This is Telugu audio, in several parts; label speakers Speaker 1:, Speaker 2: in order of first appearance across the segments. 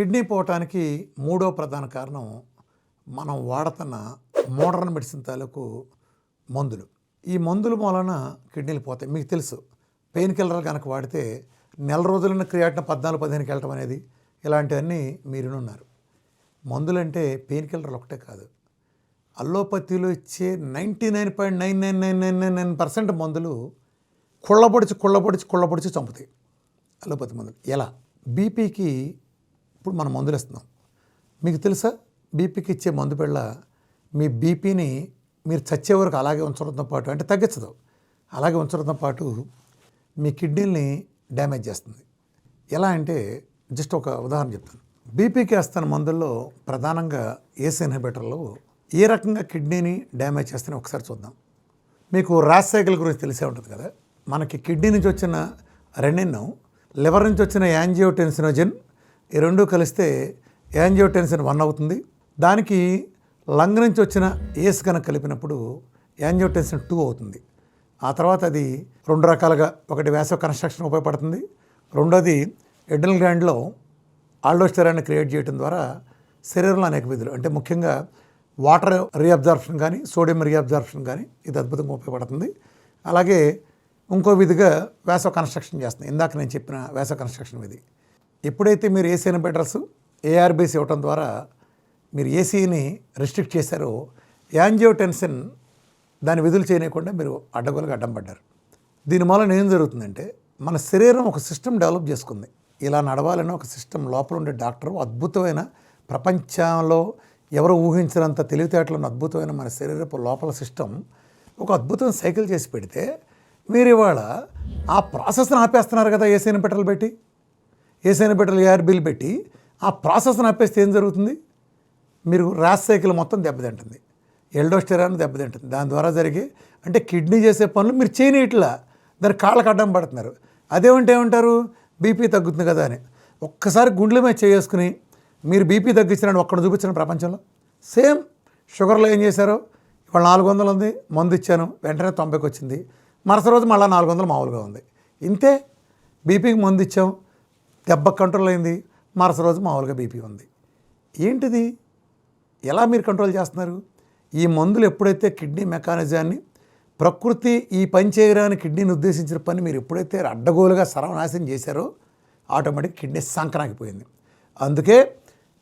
Speaker 1: కిడ్నీ పోవటానికి మూడో ప్రధాన కారణం మనం వాడుతున్న మోడర్న్ మెడిసిన్ తాలూకు మందులు. ఈ మందుల మూలన కిడ్నీలు పోతాయి. మీకు తెలుసు, పెయిన్ కిల్లర్ కనుక వాడితే నెల రోజులన్న క్రియాటిన్ 14-15కి వెళ్ళటం అనేది ఇలాంటివన్నీ మీరున్నారు. మందులంటే పెయిన్ కిల్లర్లు ఒకటే కాదు, అల్లోపతిలో ఇచ్చే 99.99999% మందులు కుళ్ళబొడిచి చంపుతాయి. అల్లోపతి మందులు ఎలా? బీపీకి ఇప్పుడు మనం మందులు ఇస్తున్నాం. మీకు తెలుసా, బీపీకి ఇచ్చే మందు పిల్ల మీ బీపీని మీరు చచ్చే వరకు అలాగే ఉంచడంతో పాటు, అంటే తగ్గించదు, అలాగే ఉంచడంతో పాటు మీ కిడ్నీల్ని డ్యామేజ్ చేస్తుంది. ఎలా అంటే జస్ట్ ఒక ఉదాహరణ చెప్తాను. బీపీకి వేస్తున్న మందుల్లో ప్రధానంగా ఏస్ ఇన్హిబిటర్లు ఏ రకంగా కిడ్నీని డ్యామేజ్ చేస్తాయని ఒకసారి చూద్దాం. మీకు ర్యాష్ సైకిల్ గురించి తెలిసే ఉంటుంది కదా. మనకి కిడ్నీ నుంచి వచ్చిన రెనిన్, లివర్ నుంచి వచ్చిన యాంజియోటెన్సినోజన్, ఈ రెండు కలిస్తే యాంజియోటెన్సిన్ 1 అవుతుంది. దానికి లంగ్ నుంచి వచ్చిన ఏస్ కనుక కలిపినప్పుడు యాంజియోటెన్సిన్ 2 అవుతుంది. ఆ తర్వాత అది రెండు రకాలుగా, ఒకటి వ్యాసో కన్స్ట్రక్షన్ ఉపయోగపడుతుంది, రెండోది ఎడ్రినల్ గ్లాండ్లో ఆల్డోస్టెరాన్ని క్రియేట్ చేయడం ద్వారా శరీరంలో అనేక విధులు, అంటే ముఖ్యంగా వాటర్ రీఅబ్జార్ప్షన్ కానీ సోడియం రీఅబ్జార్ప్షన్ కానీ ఇది అద్భుతంగా ఉపయోగపడుతుంది. అలాగే ఇంకో విధిగా వ్యాసో కన్స్ట్రక్షన్ చేస్తుంది. ఇందాక నేను చెప్పిన వ్యాసో కన్స్ట్రక్షన్ విధి. ఎప్పుడైతే మీరు ఏసీ ఇన్హిబిటర్స్ ఏఆర్బీస్ ఇవ్వటం ద్వారా మీరు ఏసీని రిస్ట్రిక్ట్ చేశారో, యాంజియోటెన్సిన్ దాని విధులు చేయకుండా మీరు అడ్డగోలుగా అడ్డం పడ్డారు. దీని మూలన ఏం జరుగుతుందంటే, మన శరీరం ఒక సిస్టమ్ డెవలప్ చేసుకుంది. ఇలా నడవాలని ఒక సిస్టమ్ లోపల ఉండే డాక్టర్ అద్భుతమైన, ప్రపంచంలో ఎవరు ఊహించినంత తెలివితేటలను అద్భుతమైన మన శరీరపు లోపల సిస్టమ్ ఒక అద్భుతమైన సైకిల్ చేసి పెడితే, మీరు ఇవాళ ఆ ప్రాసెస్ని ఆపేస్తున్నారు కదా. ఏసీ ఇన్హిబిటర్లు పెట్టి, ఏసీ ఇన్హిబిటర్లు ఏఆర్బీలు పెట్టి ఆ ప్రాసెస్ని ఆపేస్తే ఏం జరుగుతుంది? మీరు ర్యాష్ సైకిల్ మొత్తం దెబ్బతింటుంది, ఎల్డోస్టెరాన్ దెబ్బతింటుంది. దాని ద్వారా జరిగే, అంటే కిడ్నీ చేసే పనులు మీరు చేయనీట్లా, దాని కాళ్ళకు అడ్డం పడుతున్నారు. అదేమంటే ఏమంటారు, బీపీ తగ్గుతుంది కదా అని. ఒక్కసారి గుండెల మీద చేసుకుని మీరు బీపీ తగ్గించినాడు ఒక్కడ చూపించిన ప్రపంచంలో. సేమ్ షుగర్లో ఏం చేశారో, ఇవాళ 400 ఉంది, మందు ఇచ్చాను, వెంటనే 90కి వచ్చింది, మరుసటి రోజు మళ్ళీ 400 మామూలుగా ఉంది. ఇంతే, బీపీకి మందు ఇచ్చాం, దెబ్బ కంట్రోల్ అయింది, మరుసటి రోజు మామూలుగా బీపీ ఉంది. ఏంటిది? ఎలా మీరు కంట్రోల్ చేస్తున్నారు? ఈ మందులు ఎప్పుడైతే కిడ్నీ మెకానిజాన్ని, ప్రకృతి ఈ పని చేయరాని కిడ్నీని ఉద్దేశించిన పని మీరు ఎప్పుడైతే అడ్డగోలుగా సర్వనాశనం చేశారో, ఆటోమేటిక్ కిడ్నీ సంక్రాంతిపోయింది. అందుకే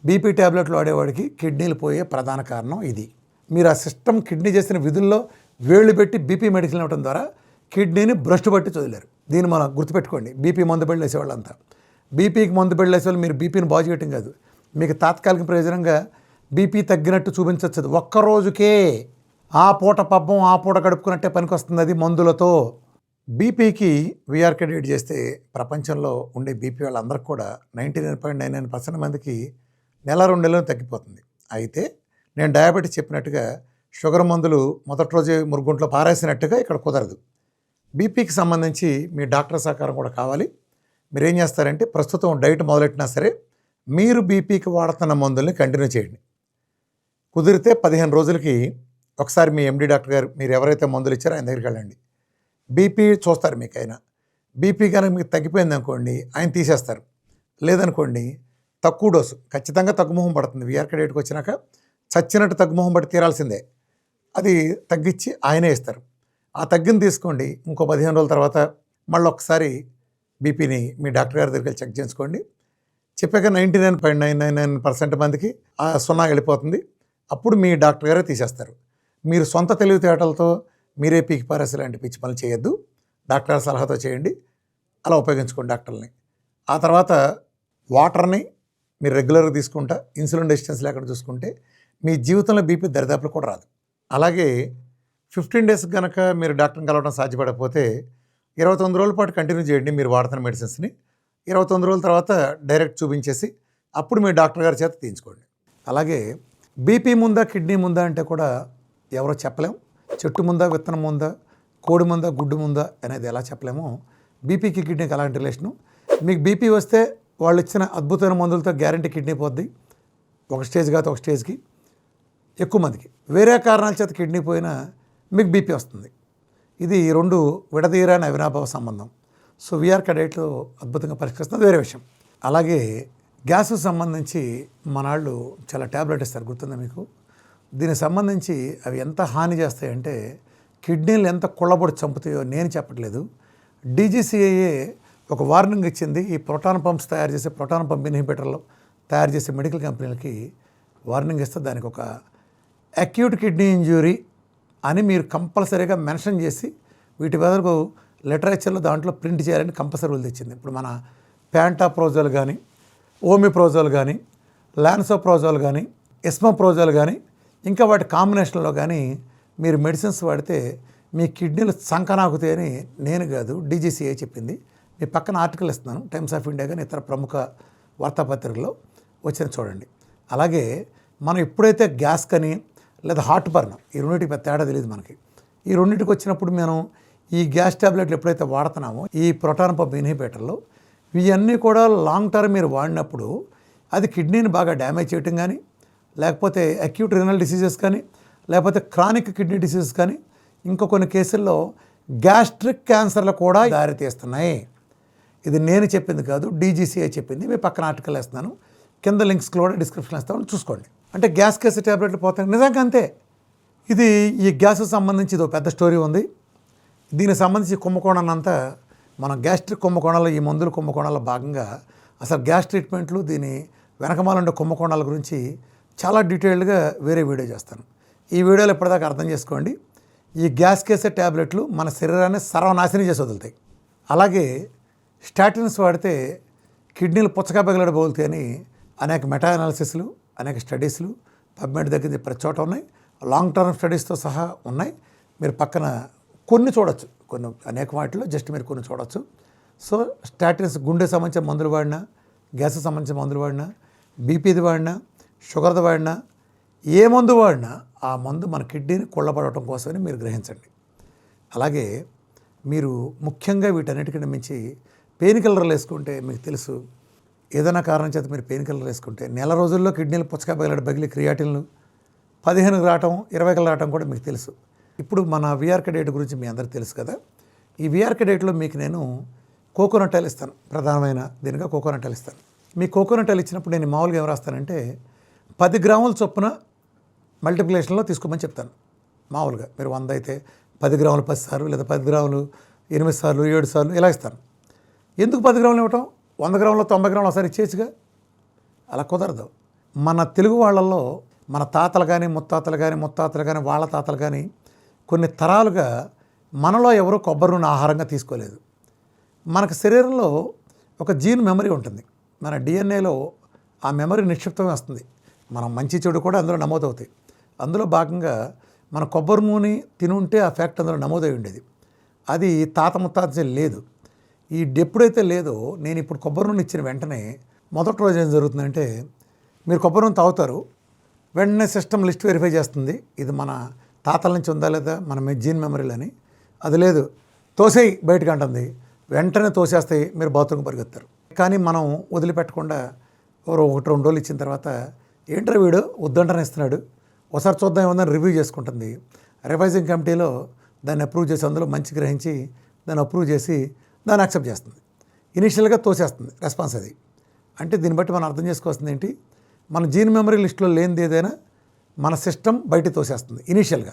Speaker 1: బీపీ ట్యాబ్లెట్లు వాడేవాడికి కిడ్నీలు పోయే ప్రధాన కారణం ఇది. మీరు ఆ సిస్టమ్ కిడ్నీ చేసిన విధుల్లో వేళ్ళు పెట్టి బీపీ మెడిసిన్ ఇవ్వడం ద్వారా కిడ్నీని భ్రష్టు పట్టి చదివారు. దీన్ని మనం గుర్తుపెట్టుకోండి. బీపీ మందు బిళ్ళ వేసేవాళ్ళంతా, బీపీకి మందు బిళ్ళ వేసేవాళ్ళు మీరు బీపీని బాగు చేయటం కాదు, మీకు తాత్కాలిక ప్రయోజనంగా బీపీ తగ్గినట్టు చూపించవచ్చు. ఒక్కరోజుకే ఆ పూట పబ్బం ఆ పూట గడుపుకున్నట్టే పనికి వస్తుంది అది మందులతో. బీపీకి వీఆర్కే డేట్ చేస్తే ప్రపంచంలో ఉండే బీపీ వాళ్ళందరికీ కూడా 99.99% మందికి నెల 2 నెలలు తగ్గిపోతుంది. అయితే నేను డయాబెటీస్ చెప్పినట్టుగా షుగర్ మందులు మొదటి రోజే మురుగుంట్లో పారేసినట్టుగా ఇక్కడ కుదరదు. బీపీకి సంబంధించి మీ డాక్టర్ సహకారం కూడా కావాలి. మీరు ఏం చేస్తారంటే, ప్రస్తుతం డైట్ మొదలెట్టినా సరే మీరు బీపీకి వాడుతున్న మందుల్ని కంటిన్యూ చేయండి. కుదిరితే 15 రోజులకి ఒకసారి మీ ఎండి డాక్టర్ గారు, మీరు ఎవరైతే మందులు ఇచ్చారో ఆయన దగ్గరికి వెళ్ళండి. బీపీ చూస్తారు మీకు. అయినా బీపీ కనుక మీకు తగ్గిపోయింది అనుకోండి, ఆయన తీసేస్తారు. లేదనుకోండి, తక్కువ డోసు, ఖచ్చితంగా తగ్గుముఖం పడుతుంది. వీఆర్కే డేట్కి వచ్చినాక చచ్చినట్టు తగ్గుముఖం పట్టి తీరాల్సిందే. అది తగ్గించి ఆయనే ఇస్తారు. ఆ తగ్గిని తీసుకోండి. ఇంకో 15 రోజుల తర్వాత మళ్ళీ ఒకసారి బీపీని మీ డాక్టర్ గారి దగ్గరికి చెక్ చేసుకోండి. చెప్పాక 99.999% మందికి ఆ 0 వెళ్ళిపోతుంది. అప్పుడు మీ డాక్టర్ గారే తీసేస్తారు. మీరు సొంత తెలివితేటలతో మీరే పీకి పారేసి లాంటి పిచ్చి పనులు చేయొద్దు. డాక్టర్ గారి సలహాతో చేయండి. అలా ఉపయోగించుకోండి డాక్టర్ని. ఆ తర్వాత వాటర్ని మీరు రెగ్యులర్గా తీసుకుంటా, ఇన్సులిన్ రెసిస్టెన్స్ లేకుండా చూసుకుంటే మీ జీవితంలో బీపీ దరిదాపులు కూడా రాదు. అలాగే 15 డేస్ కనుక మీరు డాక్టర్ని కలవడం సాధ్యపడకపోతే 29 రోజుల పాటు కంటిన్యూ చేయండి మీరు వాడుతున్న మెడిసిన్స్ని. 29 రోజుల తర్వాత డైరెక్ట్ చూపించేసి అప్పుడు మీ డాక్టర్ గారి చేత తీయించుకోండి. అలాగే బీపీ ముందా కిడ్నీ ముందా అంటే కూడా ఎవరో చెప్పలేం. చెట్టు ముందా విత్తనం ముందా, కోడి ముందా గుడ్డు ముందా అనేది ఎలా చెప్పలేమో, బీపీకి కిడ్నీకి అలాంటి రిలేషను. మీకు బీపీ వస్తే వాళ్ళు ఇచ్చిన అద్భుతమైన మందులతో గ్యారంటీ కిడ్నీ పోద్ది. ఒక స్టేజ్ కాదు, ఒక స్టేజ్కి. ఎక్కువ మందికి వేరే కారణాల చేత కిడ్నీ పోయినా మీకు బీపీ వస్తుంది. ఇది 2 విడదీయరాని అవినాభావ సంబంధం. సో వీఆర్కే డైట్లో అద్భుతంగా పరిష్కరిస్తుంది, వేరే విషయం. అలాగే గ్యాస్కు సంబంధించి మనాళ్ళు చాలా ట్యాబ్లెట్ ఇస్తారు, గుర్తుందా మీకు? దీనికి సంబంధించి అవి ఎంత హాని చేస్తాయంటే కిడ్నీలు ఎంత కుళ్ళబొడి చంపుతాయో నేను చెప్పట్లేదు. డీజీసీఏఏ ఒక వార్నింగ్ ఇచ్చింది. ఈ ప్రోటాన్ పంప్స్ తయారు చేసే ప్రోటాన్ పంప్ ఇన్హిబిటర్లు తయారు చేసే మెడికల్ కంపెనీలకి వార్నింగ్ ఇస్తే దానికి ఒక అక్యూట్ కిడ్నీ ఇంజ్యూరీ అని మీరు కంపల్సరీగా మెన్షన్ చేసి వీటి వరకు లిటరేచర్లో దాంట్లో ప్రింట్ చేయాలని కంపల్సరీ రూల్ తెచ్చింది. ఇప్పుడు మన ప్యాంటాప్రోజోల్ కానీ, ఓమిప్రోజోల్ కానీ, లాన్సోప్రోజోల్ కానీ, ఎస్మోప్రోజోల్ కానీ, ఇంకా వాటి కాంబినేషన్లో కానీ మీరు మెడిసిన్స్ వాడితే మీ కిడ్నీలు సంకనాకుతాయని నేను కాదు, డీజీసీఏ చెప్పింది. మీ పక్కన ఆర్టికల్ ఇస్తున్నాను, టైమ్స్ ఆఫ్ ఇండియా కానీ ఇతర ప్రముఖ వార్తాపత్రికల్లో వచ్చిన చూడండి. అలాగే మనం ఎప్పుడైతే గ్యాస్ కానీ లేదా హార్ట్ బర్న్, ఈ రెండింటికి పెద్ద తేడా తెలియదు మనకి. ఈ రెండింటికి వచ్చినప్పుడు మనం ఈ గ్యాస్ ట్యాబ్లెట్లు ఎప్పుడైతే వాడుతున్నామో ఈ ప్రోటాన్ పంప్ ఇన్హిబిటర్లు ఇవన్నీ కూడా లాంగ్ టర్మ్ మీరు వాడినప్పుడు అది కిడ్నీని బాగా డ్యామేజ్ చేయటం కానీ, లేకపోతే అక్యూట్ రినల్ డిసీజెస్ కానీ, లేకపోతే క్రానిక్ కిడ్నీ డిసీజెస్ కానీ, ఇంకా కొన్ని కేసుల్లో గ్యాస్ట్రిక్ క్యాన్సర్లు కూడా దారితీస్తున్నాయి. ఇది నేను చెప్పింది కాదు, డీజీసీఐ చెప్పింది. మీ పక్కన ఆర్టికల్ వేస్తున్నాను, కింద లింక్స్ కూడా డిస్క్రిప్షన్ ఇస్తాను, చూసుకోండి. అంటే గ్యాస్ కేసు ట్యాబ్లెట్లు పోతాయి, నిజంగా అంతే. ఇది ఈ గ్యాస్కి సంబంధించి ఇది పెద్ద స్టోరీ ఉంది. దీనికి సంబంధించి కుంభకోణాన్ని అంతా మనం గ్యాస్ట్రిక్ కుంభకోణాలు, ఈ మందుల కుంభకోణాల్లో భాగంగా అసలు గ్యాస్ ట్రీట్మెంట్లు, దీని వెనకమాల ఉండే కుంభకోణాల గురించి చాలా డీటెయిల్డ్గా వేరే వీడియో చేస్తాను. ఈ వీడియోలో ఎప్పటిదాకా అర్థం చేసుకోండి. ఈ గ్యాస్ కేసే ట్యాబ్లెట్లు మన శరీరాన్ని సర్వనాశనం చేసి వదులుతాయి. అలాగే స్టాటిన్స్ వాడితే కిడ్నీలు పుచ్చగా పగిలడ బోలుతాయని అనేక మెటా అనాలిసిస్లు, అనేక స్టడీస్లు పబ్మెడ్ దగ్గర ప్రతి చోట ఉన్నాయి, లాంగ్ టర్మ్ స్టడీస్తో సహా ఉన్నాయి. మీరు పక్కన కొన్ని చూడొచ్చు, కొన్ని అనేక వాటిలో జస్ట్ మీరు కొన్ని చూడొచ్చు. సో స్టాటిన్స్ గుండె సంబంధించిన మందులు వాడినా, గ్యాస్కి సంబంధించిన మందులు వాడినా, బీపీది వాడినా, షుగర్ది వాడినా, ఏ మందు వాడినా ఆ మందు మన కిడ్నీని కొల్లబడటం కోసమని మీరు గ్రహించండి. అలాగే మీరు ముఖ్యంగా వీటన్నిటికన్నా మించి పెయిన్ కిల్లర్లు వేసుకుంటే మీకు తెలుసు, ఏదైనా కారణం చేత మీరు పెయిన్ కిల్లర్లు వేసుకుంటే నెల రోజుల్లో కిడ్నీలు పుచ్చగా బగిలి క్రియాటిన్లు 15కి రావటం, 20కి రావటం కూడా మీకు తెలుసు. ఇప్పుడు మన విఆర్కే డేట్ గురించి మీ అందరికీ తెలుసు కదా. ఈ విఆర్కే డేట్లో మీకు నేను కోకోనట్ ఆయిల్ ఇస్తాను, ప్రధానమైన దీనిగా కోకోనట్ ఆయిల్ ఇస్తాను. మీ కోకోనట్ ఆయిల్ ఇచ్చినప్పుడు నేను మామూలుగా ఏం రాస్తానంటే 10 గ్రాముల చొప్పున మల్టిప్లికేషన్లో తీసుకోమని చెప్తాను. మామూలుగా మీరు 100 అయితే 10 గ్రాములు 10 సార్లు, లేదా 10 గ్రాములు 8 సార్లు, 7 సార్లు ఇలా ఇస్తాను. ఎందుకు 10 గ్రాములు ఇవ్వటం? 100 గ్రాములు 90 గ్రాములు ఒకసారి ఇచ్చేసిగా. అలా కుదరదు. మన తెలుగు వాళ్ళల్లో మన తాతలు కానీ, ముత్తాతలు కానీ, వాళ్ళ తాతలు కానీ కొన్ని తరాలుగా మనలో ఎవరూ కొబ్బరి నూనె ఆహారంగా తీసుకోలేదు. మనకు శరీరంలో ఒక జీన్ మెమరీ ఉంటుంది. మన డిఎన్ఏలో ఆ మెమరీ నిక్షిప్తమే వస్తుంది. మనం మంచి చెడు కూడా అందులో నమోదవుతాయి. అందులో భాగంగా మన కొబ్బరి నూనె తినుంటే ఆ ఫ్యాక్ట్ అందులో నమోదై ఉండేది. అది తాత ముత్తాత లేదు. ఈ ఎప్పుడైతే లేదో, నేను ఇప్పుడు కొబ్బరి నూనె ఇచ్చిన వెంటనే మొదటి రోజు ఏం జరుగుతుందంటే, మీరు కొబ్బరి నూనె తాగుతారు, వెంటనే సిస్టమ్ లిస్ట్ వెరిఫై చేస్తుంది, ఇది మన తాతల నుంచి ఉందా లేదా, మన జీన్ మెమరీలు అని. అది లేదు, తోసేయి బయటకు అంటుంది, వెంటనే తోసేస్తాయి, మీరు బాత్రూమ్కి పరిగెత్తారు. కానీ మనం వదిలిపెట్టకుండా 1-2 రోజులు ఇచ్చిన తర్వాత ఏంట్రా వీడు వద్దంటనే ఇస్తున్నాడు, ఒకసారి చూద్దాం ఏముందని రివ్యూ చేసుకుంటుంది. రివైజింగ్ కమిటీలో దాన్ని అప్రూవ్ చేసి, అందులో మంచి గ్రహించి దాన్ని అప్రూవ్ చేసి దాన్ని యాక్సెప్ట్ చేస్తుంది. ఇనీషియల్గా తోసేస్తుంది రెస్పాన్స్ అది. అంటే దీన్ని బట్టి మనం అర్థం చేసుకోవాల్సింది ఏంటి, మన జీన్ మెమరీ లిస్టులో లేనిది ఏదైనా మన సిస్టమ్ బయట తోసేస్తుంది ఇనీషియల్గా.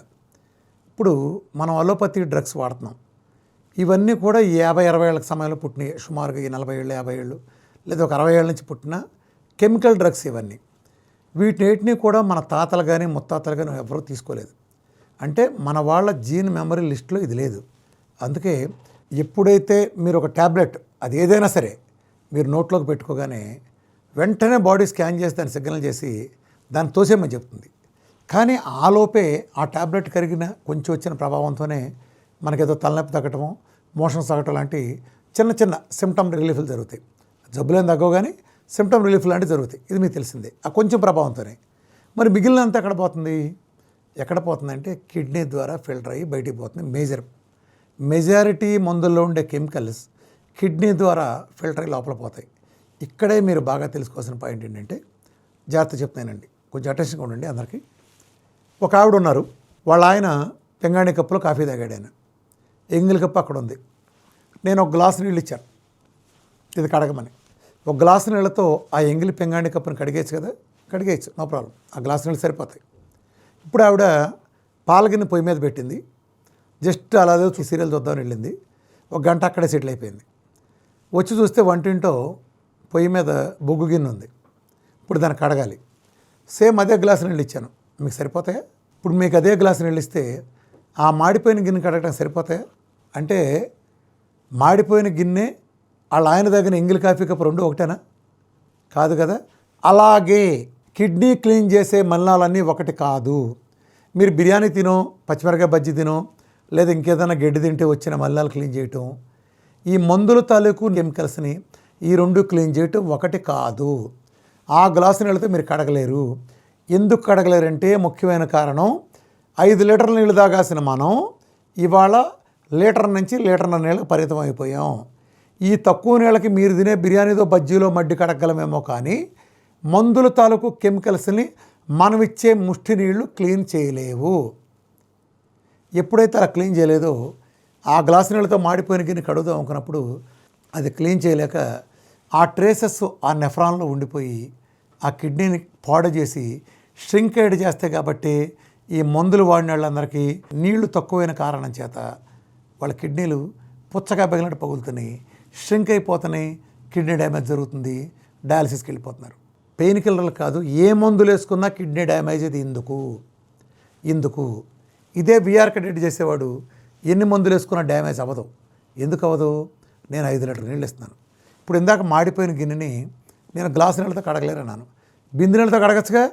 Speaker 1: ఇప్పుడు మనం అలోపతి డ్రగ్స్ వాడుతున్నాం, ఇవన్నీ కూడా 50-60 ఏళ్ళ సమయంలో పుట్టినాయి, సుమారుగా ఈ 40 ఏళ్ళు 50 ఏళ్ళు లేదా ఒక 60 ఏళ్ళ నుంచి పుట్టిన కెమికల్ డ్రగ్స్ ఇవన్నీ. వీటిని కూడా మన తాతలు కానీ ముత్తాతలు కానీ ఎవరూ తీసుకోలేదు. అంటే మన వాళ్ళ జీన్ మెమరీ లిస్టులో ఇది లేదు. అందుకే ఎప్పుడైతే మీరు ఒక ట్యాబ్లెట్, అది ఏదైనా సరే, మీరు నోట్లోకి పెట్టుకోగానే వెంటనే బాడీ స్కాన్ చేసి దాన్ని సిగ్నల్ చేసి దాన్ని తోసేమని చెప్తుంది. కానీ ఆలోపే ఆ ట్యాబ్లెట్ కరిగిన కొంచెం వచ్చిన ప్రభావంతోనే మనకేదో తలనొప్పి తగ్గటము, మోషన్స్ తగ్గటం లాంటి చిన్న చిన్న సిమ్టమ్ రిలీఫ్లు జరుగుతాయి. జబ్బులేం తగ్గవు కానీ సిమ్టమ్ రిలీఫ్ లాంటివి జరుగుతాయి. ఇది మీకు తెలిసిందే, ఆ కొంచెం ప్రభావంతోనే. మరి మిగిలినంత ఎక్కడ పోతుంది? ఎక్కడ పోతుందంటే కిడ్నీ ద్వారా ఫిల్టర్ అయ్యి బయటికి పోతుంది. మెజారిటీ మందుల్లో ఉండే కెమికల్స్ కిడ్నీ ద్వారా ఫిల్టర్ అయ్యి లోపల పోతాయి. ఇక్కడే మీరు బాగా తెలుసుకోవాల్సిన పాయింట్ ఏంటంటే, జాగ్రత్త చెప్తానండి, కొంచెం అటెన్షన్గా ఉండండి అందరికీ. ఒక ఆవిడ ఉన్నారు, వాళ్ళ ఆయన పెంగాణి కప్పులో కాఫీ తాగాడు. ఆయన ఎంగిల్ కప్పు అక్కడ ఉంది. నేను ఒక గ్లాస్ నీళ్ళు ఇచ్చాను ఇది కడగమని. ఒక గ్లాసు నీళ్ళతో ఆ ఎంగిలి పింగాణి కప్పుని కడిగేయచ్చు కదా, కడిగేయచ్చు, నో ప్రాబ్లం. ఆ గ్లాసు నీళ్ళు సరిపోతాయి. ఇప్పుడు ఆవిడ పాలగిన్నె పొయ్యి మీద పెట్టింది, జస్ట్ అలాగే సీరియల్ చూద్దామని వెళ్ళింది. ఒక గంట అక్కడే సెటిల్ అయిపోయింది. వచ్చి చూస్తే వంటింటో పొయ్యి మీద బొగ్గు గిన్నె ఉంది. ఇప్పుడు దాన్ని కడగాలి. సేమ్ అదే గ్లాసు నీళ్ళు ఇచ్చాను, మీకు సరిపోతాయా? ఇప్పుడు మీకు అదే గ్లాసు నీళ్ళు ఇస్తే ఆ మాడిపోయిన గిన్నె కడగడం సరిపోతాయా? అంటే మాడిపోయిన గిన్నె వాళ్ళ ఆయన దగ్గర ఎంగిలి కాఫీ కప్పు రెండు ఒకటేనా? కాదు కదా. అలాగే కిడ్నీ క్లీన్ చేసే మలినాలన్నీ ఒకటి కాదు. మీరు బిర్యానీ తినో, పచ్చిమిరకాయ బజ్జీ తినో, లేదా ఇంకేదైనా గడ్డి తింటే వచ్చిన మలినాలు క్లీన్ చేయటం, ఈ మందుల తాలూకు కెమికల్స్ని ఈ రెండు క్లీన్ చేయటం ఒకటి కాదు. ఆ గ్లాసు నీళ్ళతో మీరు కడగలేరు. ఎందుకు కడగలేరంటే ముఖ్యమైన కారణం, 5 లీటర్ల నీళ్ళు తాగాల్సిన మనం ఇవాళ లీటర్ నుంచి లీటర్ల నీళ్ళకి పరిమితం అయిపోయాం. ఈ తక్కువ నీళ్ళకి మీరు తినే బిర్యానీతో బజ్జీలో మడ్డి కడగలమేమో, కానీ మందుల తాలూకు కెమికల్స్ని మనం ఇచ్చే ముష్టి నీళ్లు క్లీన్ చేయలేవు. ఎప్పుడైతే అలా క్లీన్ చేయలేదో ఆ గ్లాసు నీళ్ళతో మాడిపోయిన గిన్నె కడుగుదాం అనుకున్నప్పుడు అది క్లీన్ చేయలేక ఆ ట్రేసెస్ ఆ నెఫ్రాన్లో ఉండిపోయి ఆ కిడ్నీని పాడు చేసి ష్రింకేడ్ చేస్తాయి. కాబట్టి ఈ మందులు వాడిన వాళ్ళందరికీ నీళ్లు తక్కువైన కారణం చేత వాళ్ళ కిడ్నీలు పుచ్చగా పగిలినట్టు పగులుతున్నాయి, ష్రింక్ అయిపోతున్నాయి, కిడ్నీ డ్యామేజ్ జరుగుతుంది, డయాలసిస్కి వెళ్ళిపోతున్నారు. పెయిన్ కిల్లర్లు కాదు, ఏ మందులు వేసుకున్నా కిడ్నీ డ్యామేజ్ అది ఎందుకు ఇదే వీఆర్ కడెక్ట్ చేసేవాడు ఎన్ని మందులు వేసుకున్నా డ్యామేజ్ అవ్వదు. ఎందుకు అవ్వదు? నేను 5 లీటర్ నీళ్ళు ఇస్తున్నాను. ఇప్పుడు ఇందాక మాడిపోయిన గిన్నెని నేను గ్లాసు నీళ్ళతో కడగలేరన్నాను. బిందె నీళ్ళతో కడగచ్చుగా,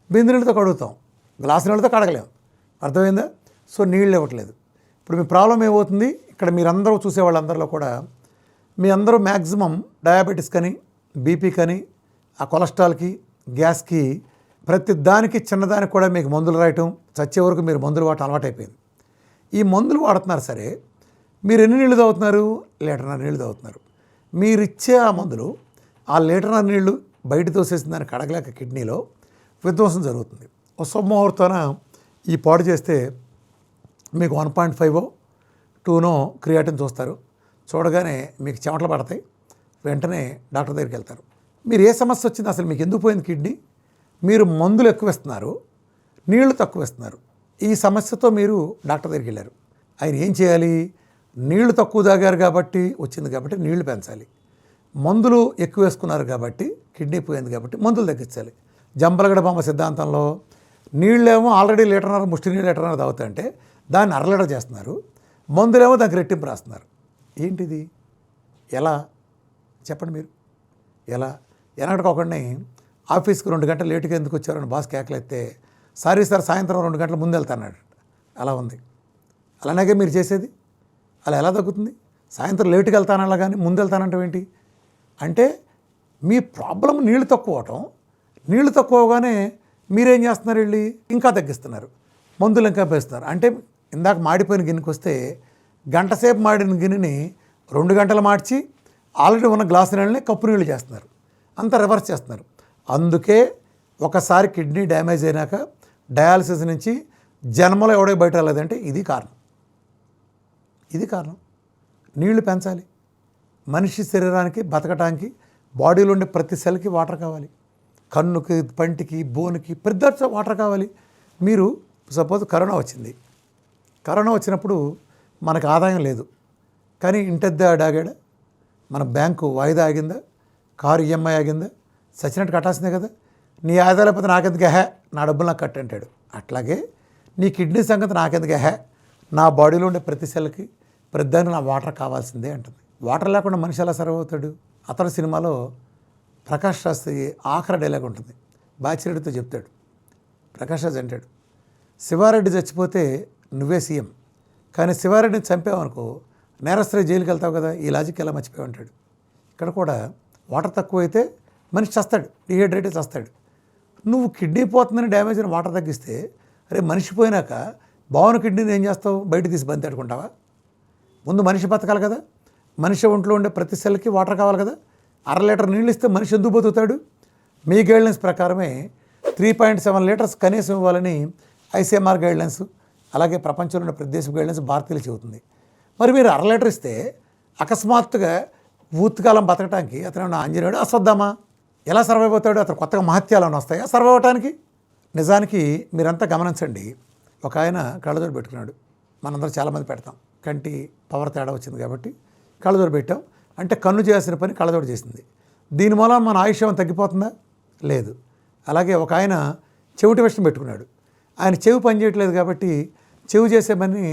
Speaker 1: బిందె నీళ్ళతో కడుగుతాం, గ్లాసు నీళ్ళతో కడగలేము. అర్థమైందా? సో నీళ్ళు ఇవ్వట్లేదు. ఇప్పుడు మీ ప్రాబ్లం ఏమవుతుంది? ఇక్కడ మీరందరూ చూసే వాళ్ళందరిలో కూడా మీ అందరూ మ్యాక్సిమం డయాబెటీస్ కానీ, బీపీ కానీ, ఆ కొలెస్ట్రాల్కి, గ్యాస్కి, ప్రతి దానికి చిన్నదానికి కూడా మీకు మందులు రాయటం, చచ్చే వరకు మీరు మందులు వాడటం అలవాటైపోయింది. ఈ మందులు వాడుతున్నారు సరే, మీరు ఎన్ని నీళ్ళు తాగుతున్నారు? 1.5 లీటర్ నీళ్ళు తాగుతున్నారు. మీరు ఇచ్చే ఆ మందులు ఆ 1.5 లీటర్ నీళ్ళు బయట తోసేసిన దాన్ని కడగలేక కిడ్నీలో విధ్వంసం జరుగుతుంది. ఒక శుభముహూర్తాన ఈ పాడు చేస్తే మీకు 1.5 2 క్రియాటిన్ చూస్తారు. చూడగానే మీకు చెమటలు పడతాయి, వెంటనే డాక్టర్ దగ్గరికి వెళ్తారు. మీరు ఏ సమస్య వచ్చింది, అసలు మీకు ఎందుకు పోయింది కిడ్నీ? మీరు మందులు ఎక్కువ ఇస్తున్నారు, నీళ్లు తక్కువ ఇస్తున్నారు. ఈ సమస్యతో మీరు డాక్టర్ దగ్గరికి వెళ్ళారు. ఆయన ఏం చేయాలి? నీళ్లు తక్కువ తాగారు కాబట్టి వచ్చింది, కాబట్టి నీళ్లు పెంచాలి. మందులు ఎక్కువ వేసుకున్నారు కాబట్టి కిడ్నీ పోయింది, కాబట్టి మందులు తగ్గించాలి. జంబలగడ బొమ్మ సిద్ధాంతంలో నీళ్ళేమో ఆల్రెడీ 1.5 లీటర్ ముష్టి నీళ్ళు 1.5 లీటర్ తాగుతాయంటే దాన్ని 1/2 లీటర్ చేస్తున్నారు, మందులేమో దానికి రెట్టింపు రాస్తున్నారు. ఏంటిది? ఎలా చెప్పండి మీరు? ఎలా? ఒకడిని ఆఫీస్కి 2 గంటలు లేటుగా ఎందుకు వచ్చారని బాస్ కేకలెత్తే, సారీ సార్ సాయంత్రం 2 గంటల ముందు వెళ్తాన్నాడు. అలా ఉంది. అలాగే మీరు చేసేది. అలా ఎలా తగ్గుతుంది? సాయంత్రం లేటుగా వెళ్తానలా కానీ ముందు వెళ్తానంటే ఏంటి? అంటే మీ ప్రాబ్లం నీళ్లు తక్కువ అవటం, నీళ్లు తక్కువగానే మీరేం చేస్తున్నారు? వెళ్ళి ఇంకా తగ్గిస్తున్నారు, మందులు ఇంకా వేస్తున్నారు. అంటే ఇందాక మాడిపోయిన గిన్నెకి వస్తే గంట సేపు మాడిన గిన్నెని 2 గంటలు మార్చి ఆల్రెడీ ఉన్న గ్లాసు నీళ్ళని కప్పు నీళ్ళు చేస్తున్నారు. అంతా రివర్స్ చేస్తున్నారు. అందుకే ఒకసారి కిడ్నీ డ్యామేజ్ అయినాక డయాలసిస్ నుంచి జన్మలో ఎవడో బయట రాలేదంటే ఇది కారణం. నీళ్లు పెంచాలి. మనిషి శరీరానికి బతకటానికి బాడీలో ఉండే ప్రతి సెల్కి వాటర్ కావాలి. కన్నుకి, పంటికి, బోన్కి ప్రతి వాటర్ కావాలి. మీరు సపోజ్ కరోనా వచ్చినప్పుడు మనకు ఆదాయం లేదు, కానీ ఇంటద్దే ఆడాగాడా, మన బ్యాంకు వాయిదా ఆగిందా, కారు ఈఎంఐ ఆగిందా, సచ్చినట్టు కట్టాల్సిందే కదా. నీ ఆదాయం లేకపోతే నాకెందుకు నా డబ్బులు నాకు కట్టు అంటాడు. అట్లాగే నీ కిడ్నీ సంగతి నాకెందుకు నా బాడీలో ఉండే ప్రతి సెల్కి ప్రతిదానికి నా వాటర్ కావాల్సిందే అంటుంది. వాటర్ లేకుండా మనిషి ఎలా సర్వ్ అవుతాడు? అతని సినిమాలో ప్రకాష్ రాజ్ ఆఖరి డైలాగ్ ఉంటుంది, బాచిరెడ్డితో చెప్తాడు. ప్రకాష్ రాజ్ అంటాడు, శివారెడ్డి చచ్చిపోతే నువ్వే సీఎం, కానీ శివారెడ్డిని చంపావనుకో నేరస్తులే జైలుకి వెళ్తావు కదా. ఈ లాజిక్ ఎలా మర్చిపోయి ఉంటాడు. ఇక్కడ కూడా వాటర్ తక్కువైతే మనిషి చస్తాడు, డిహైడ్రేట్ చస్తాడు. నువ్వు కిడ్నీ పోతుందని డ్యామేజ్ అయిన వాటర్ తగ్గిస్తే, అరే మనిషి పోయినాక బాగున్న కిడ్నీని ఏం చేస్తావు? బయట తీసి బంతి ఆడుకుంటావా? ముందు మనిషి బతకాలి కదా. మనిషి ఒంట్లో ఉండే ప్రతి సెల్కి వాటర్ కావాలి కదా. 1/2 లీటర్ నీళ్ళు ఇస్తే మనిషి ఎందుకు బతుకుతాడు? మీ గైడ్లైన్స్ ప్రకారమే 3.7 లీటర్స్ కనీసం ఇవ్వాలని ఐసీఎంఆర్ గైడ్లైన్స్, అలాగే ప్రపంచంలో ఉన్న ప్రతి దేశ గైడ్లైన్స్ భారతీయులు చెబుతుంది. మరి మీరు 1/2 లీటర్ ఇస్తే అకస్మాత్తుగా ఊత్కాలం బతకటానికి అతను ఆంజనేయుడు అశ్వత్థామ ఎలా సర్వైవ్ అవుతాడు? అతను కొత్తగా మహత్యాలను వస్తాయా సర్వైవ్ అవటానికి? నిజానికి మీరంతా గమనించండి, ఒక ఆయన కళ్ళజోడు పెట్టుకున్నాడు. మనందరం చాలామంది పెడతాం, కంటి పవర్ తేడా వచ్చింది కాబట్టి కళ్ళజోడు పెట్టాం. అంటే కన్ను చేయాల్సిన పని కళ్ళజోడు చేసింది. దీని మూలం మన ఆయుష్యం తగ్గిపోతుందా? లేదు. అలాగే ఒక ఆయన చెవిటి మిషన్ పెట్టుకున్నాడు. ఆయన చెవి పని చేయట్లేదు కాబట్టి చెవి చేసే పని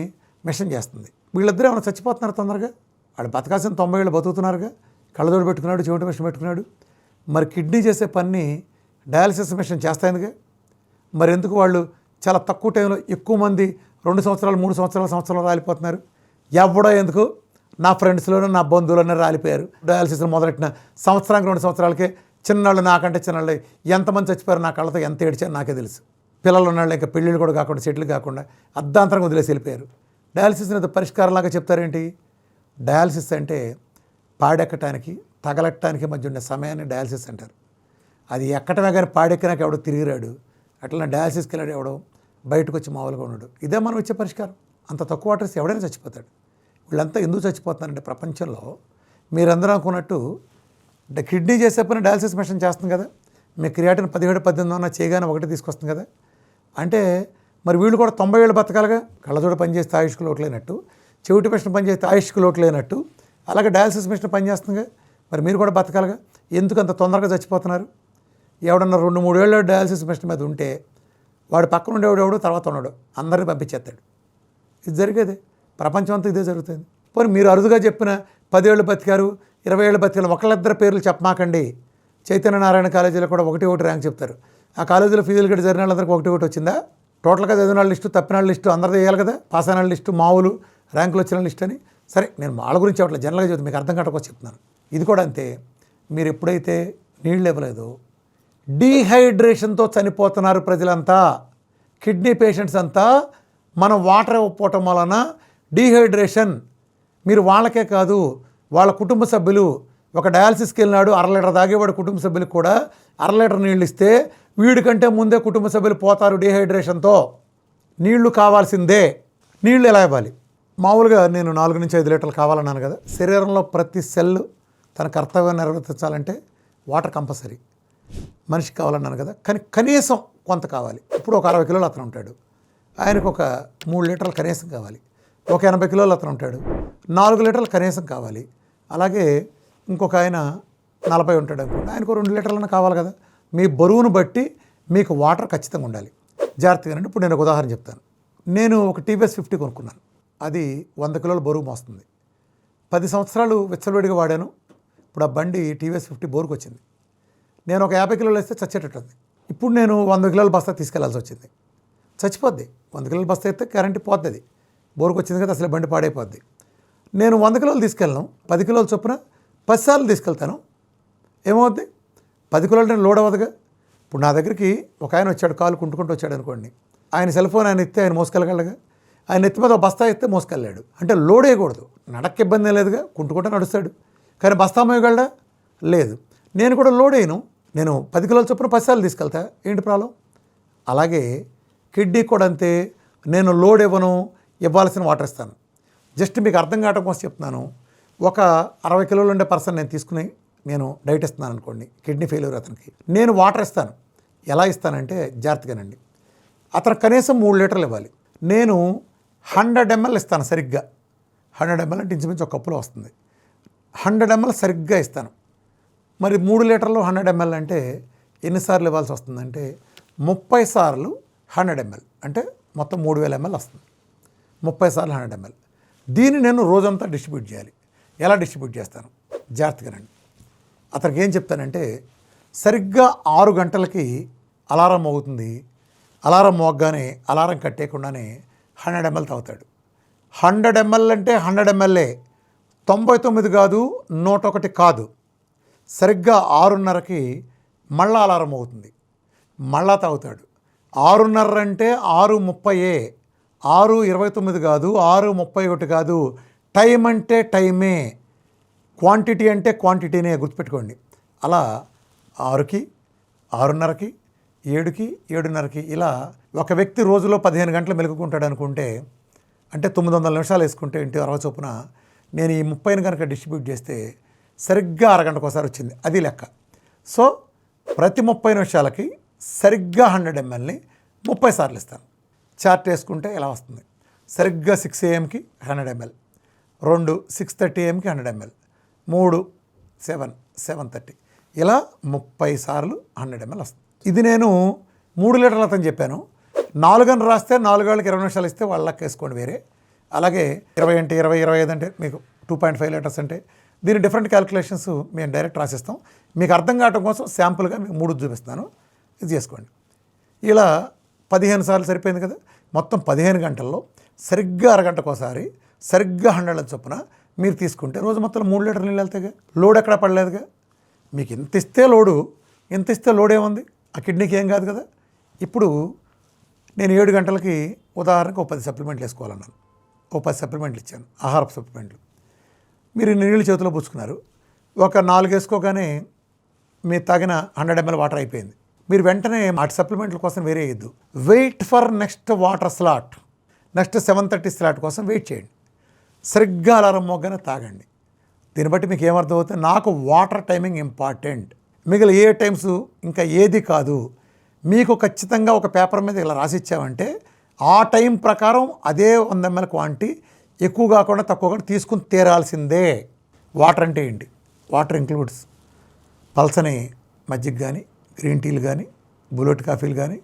Speaker 1: మిషన్ చేస్తుంది. వీళ్ళిద్దరూ ఏమైనా చచ్చిపోతున్నారు తొందరగా? వాడు బతకాల్సిన 90 ఏళ్ళు బతుకుతున్నారుగా. కళ్ళజోడు పెట్టుకున్నాడు, చెవిటి మిషన్ పెట్టుకున్నాడు. మరి కిడ్నీ చేసే పని డయాలసిస్ మిషన్ చేస్తాయిందిగా. మరి ఎందుకు వాళ్ళు చాలా తక్కువ టైంలో ఎక్కువ మంది 2 సంవత్సరాలు 3 సంవత్సరాలు రాలిపోతున్నారు? ఎవడో ఎందుకు, నా ఫ్రెండ్స్లోనూ నా బంధువులనే రాలిపోయారు. డయాలసిస్ మొదలెట్టిన సంవత్సరానికి 2 సంవత్సరాలకే చిన్నాళ్ళు, నాకంటే చిన్నాళ్ళు ఎంతమంది చచ్చిపోయారు, నా కళ్ళతో ఎంత ఏడ్చారు నాకే తెలుసు. పిల్లలు ఉన్నాళ్ళు ఇంకా పెళ్ళిళ్ళు కూడా కాకుండా సెటిల్ కాకుండా అర్ధాంతరంగా వదిలేసి వెళ్ళిపోయారు. డయాలసిస్ అనేది పరిష్కారంలాగా చెప్తారేంటి? డయాలసిస్ అంటే పాడెక్కటానికి తగలెట్టడానికి మధ్య ఉండే సమయాన్ని డయాలసిస్ అంటారు. అది ఎక్కటమే కానీ పాడెక్కినాక ఎవడో తిరిగిరాడు. అట్లా డయాలసిస్కి వెళ్ళాడు ఎవడో, బయటకు వచ్చి మామూలుగా ఉన్నాడు. ఇదే మనం ఇచ్చే పరిష్కారం. అంత తక్కువ వాటర్ ఎవడైనా చచ్చిపోతాడు. వీళ్ళంతా ఎందుకు చచ్చిపోతున్నారంటే ప్రపంచంలో మీరందరూ అనుకున్నట్టు కిడ్నీ చేసే పని డయాలసిస్ మిషన్ చేస్తుంది కదా. మీ క్రియాటిన్ 17-18 ఉన్న చేయగానే ఒకటి తీసుకొస్తుంది కదా. అంటే మరి వీళ్ళు కూడా 90 ఏళ్ళు బతకాలిగా. కళ్ళజోడు పనిచేస్తే ఆయుష్కు లోటు లేనట్టు, చెవిటి మిషన్ పనిచేస్తే ఆయుష్కు లోటు లేనట్టు, అలాగే డయాలసిస్ మిషన్ పనిచేస్తుందిగా. మరి మీరు కూడా బతకాలిగా. ఎందుకు అంత తొందరగా చచ్చిపోతున్నారు? ఎవడన్నా 2-3 ఏళ్ళు డయాలసిస్ మిషన్ మీద ఉంటే వాడు పక్కన ఉండేవాడు తర్వాత ఉన్నాడు, అందరినీ పంపించేస్తాడు. ఇది జరిగేదే, ప్రపంచం అంతా ఇదే జరుగుతుంది. పోనీ మీరు అరుదుగా చెప్పిన 10 ఏళ్ళు బతికారు, 20 ఏళ్ళు బతికారు, ఒకళ్ళిద్దరు పేర్లు చెప్పమాకండి. చైతన్య నారాయణ కాలేజీలో కూడా 1 ర్యాంక్ చెప్తారు. ఆ కాలేజీలో ఫీజులు గట్టి జరిగిన వాళ్ళందరికీ 1 వచ్చిందా? టోటల్గా చదివిన వాళ్ళ లిస్టు, తప్పిన వాళ్ళ లిస్టు అందరిది వేయాలి కదా. పాస్ అయిన వాళ్ళ లిస్టు, మామూలు ర్యాంకులు వచ్చిన లిస్ట్ అని. సరే, నేను వాళ్ళ గురించి అట్లా జనరల్గా చెప్తాను, మీకు అర్థం కావడానికి చెప్తున్నాను. ఇది కూడా అంతే. మీరు ఎప్పుడైతే నీళ్ళు ఇవ్వలేదో డీహైడ్రేషన్తో చనిపోతున్నారు ప్రజలంతా. కిడ్నీ పేషెంట్స్ అంతా మనం వాటర్ ఇవ్వకపోవటం వలన డీహైడ్రేషన్. మీరు వాళ్ళకే కాదు, వాళ్ళ కుటుంబ సభ్యులు, ఒక డయాలసిస్కి వెళ్ళినాడు 1/2 లీటర్ తాగేవాడు కుటుంబ సభ్యులకు కూడా 1/2 లీటర్ నీళ్ళు ఇస్తే వీడికంటే ముందే కుటుంబ సభ్యులు పోతారు డీహైడ్రేషన్తో. నీళ్లు కావాల్సిందే. నీళ్ళు ఎలా ఇవ్వాలి? మామూలుగా నేను 4-5 లీటర్లు కావాలన్నాను కదా. శరీరంలో ప్రతి సెల్ తన కర్తవ్యం నిర్వర్తించాలంటే వాటర్ కంపల్సరీ మనిషికి కావాలన్నాను కదా. కానీ కనీసం కొంత కావాలి. ఇప్పుడు ఒక 60 కిలోలు అతను ఉంటాడు, ఆయనకు ఒక 3 లీటర్లు కనీసం కావాలి. ఒక 80 కిలోలు అతను ఉంటాడు, 4 లీటర్లు కనీసం కావాలి. అలాగే ఇంకొక ఆయన 40 ఉంటాడు అనుకోండి, ఆయనకు 2 లీటర్లన్నా కావాలి కదా. మీ బరువును బట్టి మీకు వాటర్ ఖచ్చితంగా ఉండాలి. జాగ్రత్తగా. ఇప్పుడు నేను ఒక ఉదాహరణ చెప్తాను. నేను ఒక టీవీఎస్ 50 కొనుక్కున్నాను. అది 100 కిలోల బరువు మోస్తుంది. 10 సంవత్సరాలు విచ్చలవిడిగా వాడాను. ఇప్పుడు ఆ బండి టీవీఎస్ 50 బోరుకు వచ్చింది. నేను ఒక 50 కిలోలు వేస్తే చచ్చేటట్టుంది. ఇప్పుడు నేను 100 కిలోల బస్తా తీసుకెళ్లాల్సి వచ్చింది. చచ్చిపోద్ది. 100 కిలోల బస్తా అయితే కరెంటు పోతుంది. బోరుకు వచ్చింది కదా, అసలు బండి పాడైపోద్ది. నేను 100 కిలోలు తీసుకెళ్ళను, 10 కిలోల చొప్పున 10 సార్లు తీసుకెళ్తాను. ఏమవుద్ది? 10 కిలోలు నేను లోడ్ అవ్వదుగా. ఇప్పుడు నా దగ్గరికి ఒక ఆయన వచ్చాడు, కాలు కుంటుకుంటూ వచ్చాడు అనుకోండి. ఆయన సెల్ ఫోన్ ఆయన ఎత్తే ఆయన మోసుకెళ్ళగలగా. ఆయన ఎత్తి మీద బస్తా ఎత్తే మోసుకెళ్ళాడు. అంటే లోడ్ వేయకూడదు. నడక ఇబ్బంది లేదుగా, కుంటుకుంటూ నడుస్తాడు. కానీ బస్తా మోయగలడా? లేదు. నేను కూడా లోడ్ వేయను. నేను 10 కిలోల చొప్పున 10 సార్లు తీసుకెళ్తా. ఏంటి ప్రాబ్లం? అలాగే కిడ్నీ కూడా అంతే. నేను లోడ్ ఇవ్వను, ఇవ్వాల్సిన వాటర్ ఇస్తాను. జస్ట్ మీకు అర్థం కావడం కోసం చెప్తున్నాను. ఒక 60 కిలోలు ఉండే పర్సన్ నేను డైట్ ఇస్తున్నాను అనుకోండి, కిడ్నీ ఫెయిల్యూర్ అతనికి. నేను వాటర్ ఇస్తాను. ఎలా ఇస్తానంటే జాగ్రత్తగానండి. అతను కనీసం 3 లీటర్లు ఇవ్వాలి. నేను 100 ml ఇస్తాను సరిగ్గా. 100 ml అంటే ఇంచుమించు ఒక కప్పులో వస్తుంది. 100 ml సరిగ్గా ఇస్తాను. మరి 3 లీటర్లు 100 ml అంటే ఎన్నిసార్లు ఇవ్వాల్సి వస్తుందంటే 30 సార్లు 100 ml అంటే మొత్తం 3000 ml వస్తుంది. 30 సార్లు 100 ml. దీన్ని నేను రోజంతా డిస్ట్రిబ్యూట్ చేయాలి. ఎలా డిస్ట్రిబ్యూట్ చేస్తాను? జాగ్రత్తగానండి. అతనికి ఏం చెప్తానంటే, సరిగ్గా 6 గంటలకి అలారం మోగుతుంది. అలారం మోగగానే అలారం కట్టేయకుండానే 100 ml తాగుతాడు. 100 ml అంటే 100 ml, 99 కాదు, 101 కాదు. సరిగ్గా 6:30కి మళ్ళా అలారం అవుతుంది, మళ్ళా తాగుతాడు. 6:30 అంటే 6:30, 6:29 కాదు, 6:31 కాదు. టైం అంటే టైమే, క్వాంటిటీ అంటే క్వాంటిటీనే, గుర్తుపెట్టుకోండి. అలా 6కి, 6:30కి, 7కి, 7:30కి ఇలా ఒక వ్యక్తి రోజులో 15 గంటలు మెలుగుకుంటాడు అనుకుంటే, అంటే 900 నిమిషాలు వేసుకుంటే ఇంటి 60 చొప్పున నేను ఈ 30ని కనుక డిస్ట్రిబ్యూట్ చేస్తే సరిగ్గా అరగంటకు ఒకసారి వచ్చింది, అది లెక్క. సో ప్రతి 30 నిమిషాలకి సరిగ్గా 100 mlని 30 సార్లు ఇస్తాను. చార్ట్ వేసుకుంటే ఇలా వస్తుంది. సరిగ్గా 6 AM కి 100 ml, 2 6:30 AM కి 100 ml, 3 7:30 ఇలా 30 సార్లు 100 ml వస్తుంది. ఇది నేను 3 లీటర్లు అతను చెప్పాను. 4 అని రాస్తే 4 గంటలకు 20 నిమిషాలు ఇస్తే వాళ్ళకి వేసుకోండి వేరే. అలాగే 20 అంటే 20, 25 అంటే మీకు 2.5 లీటర్స్ అంటే దీని డిఫరెంట్ క్యాలిక్యులేషన్స్ మేము డైరెక్ట్ రాసిస్తాం. మీకు అర్థం కావడం కోసం శాంపుల్గా మీకు 3 చూపిస్తాను, ఇది చేసుకోండి. ఇలా 15 సార్లు సరిపోయింది కదా. మొత్తం 15 గంటల్లో సరిగ్గా అరగంటకోసారి సరిగ్గా 100 చొప్పున మీరు తీసుకుంటే రోజు మొత్తం 3 లీటర్ల నీళ్ళు వెళ్తాయిగా. లోడ్ ఎక్కడా పడలేదుగా. మీకు ఇంత ఇస్తే లోడ్ ఏముంది, ఆ కిడ్నీకి ఏం కాదు కదా. ఇప్పుడు నేను 7 గంటలకి ఉదాహరణకు 10 సప్లిమెంట్లు వేసుకోవాలన్నాను. 10 సప్లిమెంట్లు ఇచ్చాను, ఆహారపు సప్లిమెంట్లు. మీరు నీళ్ళు చేతిలో పుచ్చుకున్నారు. ఒక 4 వేసుకోగానే మీరు తాగిన 100 ml వాటర్ అయిపోయింది. మీరు వెంటనే ఆ సప్లిమెంట్ల కోసం వేరే వేయద్దు. Wait for next water slot, next 7:30 slot కోసం వెయిట్ చేయండి. సరిగ్గా అలారం మోగ్గానే తాగండి. దీన్ని బట్టి మీకు ఏమర్థం అవుతుంది, నాకు వాటర్ టైమింగ్ ఇంపార్టెంట్, మిగిలిన ఏ టైమ్స్ ఇంకా ఏది కాదు. మీకు ఖచ్చితంగా ఒక పేపర్ మీద ఇలా రాసిచ్చామంటే ఆ టైం ప్రకారం అదే 100 ml క్వాంటిటీ ఎక్కువ కాకుండా తక్కువ కాకుండా తీసుకుని తీరాల్సిందే. వాటర్ అంటే ఏంటి? వాటర్ ఇంక్లూడ్స్ పల్సని మజ్జిగ కానీ, గ్రీన్ టీలు కానీ, బుల్లెట్ కాఫీలు కానీ,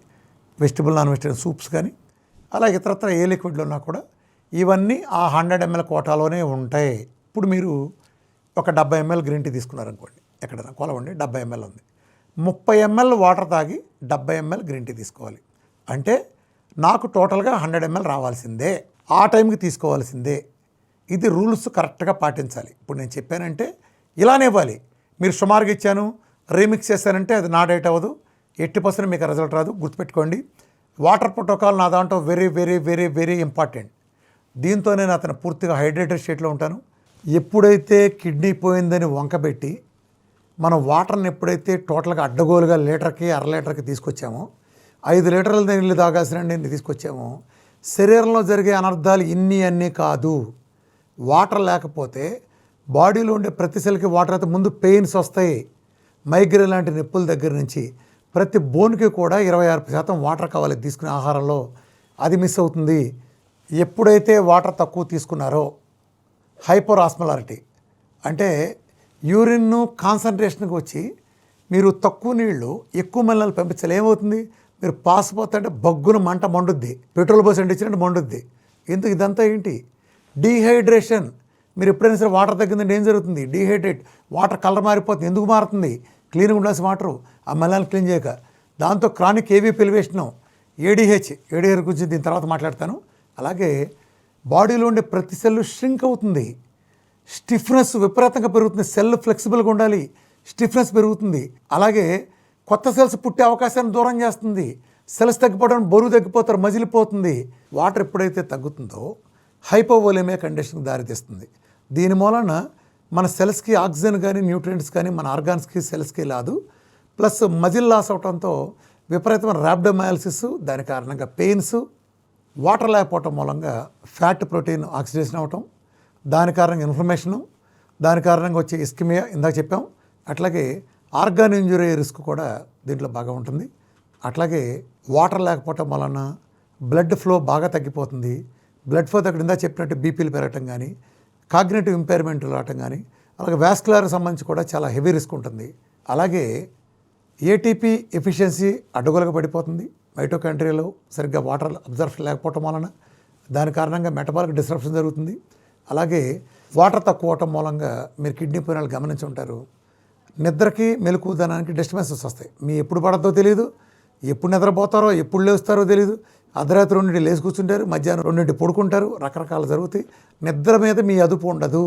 Speaker 1: వెజిటబుల్ నాన్ వెజిటబుల్ సూప్స్ కానీ, అలా ఇతరత్ర ఏ లిక్విడ్లో ఉన్నా కూడా ఇవన్నీ ఆ 100 ml కోటాలోనే ఉంటాయి. ఇప్పుడు మీరు ఒక 70 ml గ్రీన్ టీ తీసుకున్నారనుకోండి, ఎక్కడైనా కొలవండి, 70 ml ఉంది. 30 ml వాటర్ తాగి 70 ml గ్రీన్ టీ తీసుకోవాలి. అంటే నాకు టోటల్గా 100 ml రావాల్సిందే, ఆ టైంకి తీసుకోవాల్సిందే. ఇది రూల్స్ కరెక్ట్గా పాటించాలి. ఇప్పుడు నేను చెప్పానంటే ఇలానే ఇవ్వాలి. మీరు సుమారుగా ఇచ్చాను, రీమిక్స్ చేశానంటే అది నా డైట్ అవ్వదు, 80% మీకు రిజల్ట్ రాదు. గుర్తుపెట్టుకోండి, వాటర్ ప్రోటోకాల్ నా దాంట్లో very very very very important. దీంతో నేను అతను పూర్తిగా హైడ్రేటెడ్ స్టేట్లో ఉంటాను. ఎప్పుడైతే కిడ్నీ పోయిందని వంకబెట్టి మనం వాటర్ని ఎప్పుడైతే టోటల్గా అడ్డగోలుగా లీటర్కి 1/2 లీటర్కి తీసుకొచ్చామో, 5 లీటర్ల నీళ్ళు తాగాల్సిన నీళ్ళు తీసుకొచ్చామో, శరీరంలో జరిగే అనర్థాలు అన్నీ కాదు. వాటర్ లేకపోతే బాడీలో ఉండే ప్రతి సెల్కి వాటర్ అయితే ముందు పెయిన్స్ వస్తాయి. మైగ్రేన్ లాంటి నొప్పుల దగ్గర నుంచి ప్రతి బోన్కి కూడా 26% వాటర్ కావాలి తీసుకునే ఆహారంలో, అది మిస్ అవుతుంది. ఎప్పుడైతే వాటర్ తక్కువ తీసుకున్నారో హైపర్ ఆస్మలారిటీ అంటే యూరిన్ కాన్సన్ట్రేషన్కి వచ్చి మీరు తక్కువ నీళ్లు ఎక్కువ మల్లలు పంపించాలి. ఏమవుతుంది, మీరు పాసిపోతుంటే బగ్గున మంట మండుద్ది, పెట్రోల్ పోసి అంటించినట్టు మండుద్ది. ఎందుకు ఇదంతా ఏంటి? డీహైడ్రేషన్. మీరు ఎప్పుడైనా సరే వాటర్ తగ్గిందంటే ఏం జరుగుతుంది? డీహైడ్రేట్, వాటర్ కలర్ మారిపోతుంది. ఎందుకు మారుతుంది? క్లీన్గా ఉండాల్సిన వాటరు ఆ మల్లల్ని క్లీన్ చేయక. దాంతో క్రానిక్ ఏవీ పిలివేషను, ఏడీహెచ్ గురించి దీని తర్వాత మాట్లాడతాను. అలాగే బాడీలో ఉండే ప్రతి సెల్ ష్రింక్ అవుతుంది, స్టిఫ్నెస్ విపరీతంగా పెరుగుతుంది. సెల్ ఫ్లెక్సిబుల్గా ఉండాలి, స్టిఫ్నెస్ పెరుగుతుంది. అలాగే కొత్త సెల్స్ పుట్టే అవకాశాన్ని దూరం చేస్తుంది. సెల్స్ తగ్గిపోవడం, బరువు తగ్గిపోతారు, మజిలిపోతుంది. వాటర్ ఎప్పుడైతే తగ్గుతుందో హైపోవోలేమియా కండిషన్కి దారితీస్తుంది. దీని మూలన మన సెల్స్కి ఆక్సిజన్ కానీ న్యూట్రియంట్స్ కానీ మన ఆర్గాన్స్కి సెల్స్కి రాదు. ప్లస్ మజిల్ లాస్ అవడంతో విపరీతమైన ర్యాబ్డోమయాలసిస్, దాని కారణంగా పెయిన్స్, వాటర్ లేకపోవటం మూలంగా ఫ్యాట్ ప్రోటీన్ ఆక్సిడేషన్ అవటం, దాని కారణంగా ఇన్ఫ్లమేషను, దాని కారణంగా వచ్చే ఇస్కిమియా ఇందాక చెప్పాం. అట్లాగే ఆర్గాన్ ఇంజురీ రిస్క్ కూడా దీంట్లో బాగా ఉంటుంది. అట్లాగే వాటర్ లేకపోవటం వలన బ్లడ్ ఫ్లో బాగా తగ్గిపోతుంది. బ్లడ్ ఫ్లో తగ్గడం ఇందాక చెప్పినట్టు బీపీలు పెరగటం కానీ, కాగ్నేటివ్ ఇంపైర్మెంట్ రావటం కానీ, అలాగే వాస్కులర్ సంబంధించి కూడా చాలా హెవీ రిస్క్ ఉంటుంది. అలాగే ఏటీపీ ఎఫిషియన్సీ అడ్డగోలుగా పడిపోతుంది. మైటోకాండ్రియాలో సరిగ్గా వాటర్ అబ్జర్ప్షన్ లేకపోవటం వలన దాని కారణంగా మెటబాలిక్ డిస్రప్షన్ జరుగుతుంది. అలాగే వాటర్ తక్కువ అవటం మూలంగా మీరు కిడ్నీ పోయినాలు గమనించి ఉంటారు. నిద్రకి మెలకువదనానికి డిస్టర్బెన్సెస్ వస్తాయి. మీ ఎప్పుడు పడద్దో తెలియదు, ఎప్పుడు నిద్రపోతారో ఎప్పుడు లేస్తారో తెలియదు. అర్ధరాత్రి 2 లేచి కూర్చుంటారు, మధ్యాహ్నం 2 పడుకుంటారు, రకరకాలు జరుగుతాయి. నిద్ర మీద మీ అదుపు ఉండదు.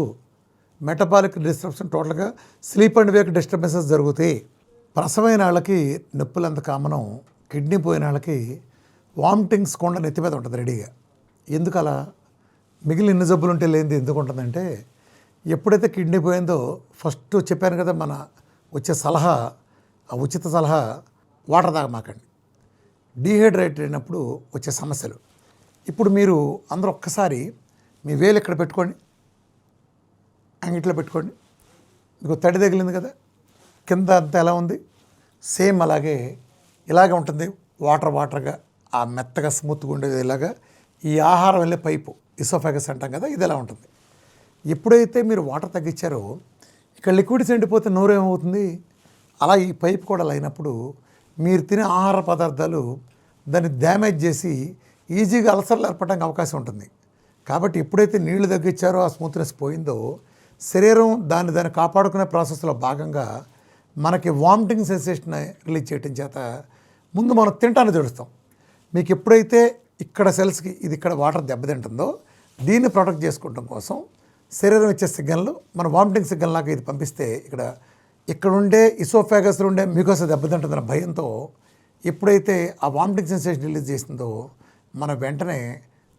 Speaker 1: మెటబాలిక్ డిస్టర్బెన్స్ టోటల్గా స్లీప్ అండ్ వేక్ డిస్టర్బెన్సెస్ జరుగుతాయి. ప్రసవమైన వాళ్ళకి నొప్పులు ఎంత కామనం, కిడ్నీ పోయిన వాళ్ళకి వామిటింగ్స్ కొండ నెత్తి మీద ఉంటుంది రెడీగా. ఎందుకు అలా? మిగిలిన ఎన్ని జబ్బులు ఉంటే లేనిది ఎందుకు ఉంటుందంటే, ఎప్పుడైతే కిడ్నీ పోయిందో ఫస్ట్ చెప్పాను కదా, మన వచ్చే సలహా, ఆ ఉచిత సలహా వాటర్ తాగమాకండి. డీహైడ్రేట్ అయినప్పుడు వచ్చే సమస్యలు. ఇప్పుడు మీరు అందరూ ఒక్కసారి మీ వేలు ఇక్కడ పెట్టుకోండి, అంగిట్లో పెట్టుకోండి. మీకు తడి తగిలింది కదా, కింద అంతా ఎలా ఉంది, సేమ్ అలాగే ఇలాగే ఉంటుంది. వాటర్గా ఆ మెత్తగా స్మూత్గా ఉండేది ఇలాగా ఈ ఆహారం వెళ్ళే పైపు ఇసోఫాగస్ అంటాం కదా, ఇది ఎలా ఉంటుంది. ఎప్పుడైతే మీరు వాటర్ తగ్గించారో ఇక్కడ లిక్విడ్స్ ఎండిపోతే నోరు ఏమవుతుంది, అలా ఈ పైప్ కూడా అలా అయినప్పుడు మీరు తినే ఆహార పదార్థాలు దాన్ని డ్యామేజ్ చేసి ఈజీగా అల్సర్లు ఏర్పడడానికి అవకాశం ఉంటుంది. కాబట్టి ఎప్పుడైతే నీళ్లు తగ్గించారో ఆ స్మూత్నెస్ పోయిందో శరీరం దాన్ని కాపాడుకునే ప్రాసెస్లో భాగంగా మనకి వామిటింగ్ సెన్సేషన్ రిలీజ్ చేయడం చేత ముందు మనం తింటాన్ని జడుస్తాం. మీకు ఎప్పుడైతే ఇక్కడ సెల్స్కి ఇది ఇక్కడ వాటర్ దెబ్బతింటుందో దీన్ని ప్రొటెక్ట్ చేసుకోవడం కోసం శరీరం ఇచ్చే సిగ్నల్ మన వామిటింగ్ సిగ్నల్ లాగా ఇది పంపిస్తే ఇక్కడ ఉండే ఇసోఫాగస్లో ఉండే మ్యూకస్ దెబ్బతింటుందన్న భయంతో ఎప్పుడైతే ఆ వామిటింగ్ సెన్సేషన్ రిలీజ్ చేసిందో మనం వెంటనే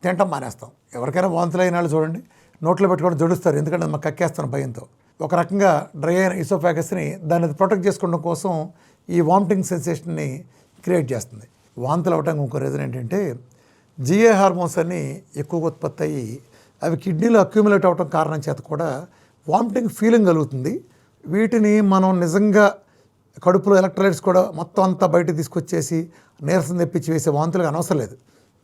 Speaker 1: తినటం మానేస్తాం. ఎవరికైనా వాంతులు అయిన వాళ్ళు చూడండి నోట్లో పెట్టుకొని జడుస్తారు, ఎందుకంటే మనం కక్కేస్తాం భయంతో. ఒక రకంగా డ్రై అయిన ఇసోఫాగస్ని దాన్ని ప్రొటెక్ట్ చేసుకోవడం కోసం ఈ వామిటింగ్ సెన్సేషన్ని క్రియేట్ చేస్తుంది. వాంతులు అవడానికి ఇంకో రీజన్ ఏంటంటే జిఏ హార్మోన్స్ అన్నీ ఎక్కువగా ఉత్పత్తి అయ్యి అవి కిడ్నీలో అక్యూములేట్ అవ్వడం కారణం చేత కూడా వామిటింగ్ ఫీలింగ్ కలుగుతుంది. వీటిని మనం నిజంగా కడుపులో ఎలక్ట్రోలైట్స్ కూడా మొత్తం అంతా బయట తీసుకొచ్చేసి నీరసం తెప్పించి వేసే వాంతులకు అనవసరం లేదు.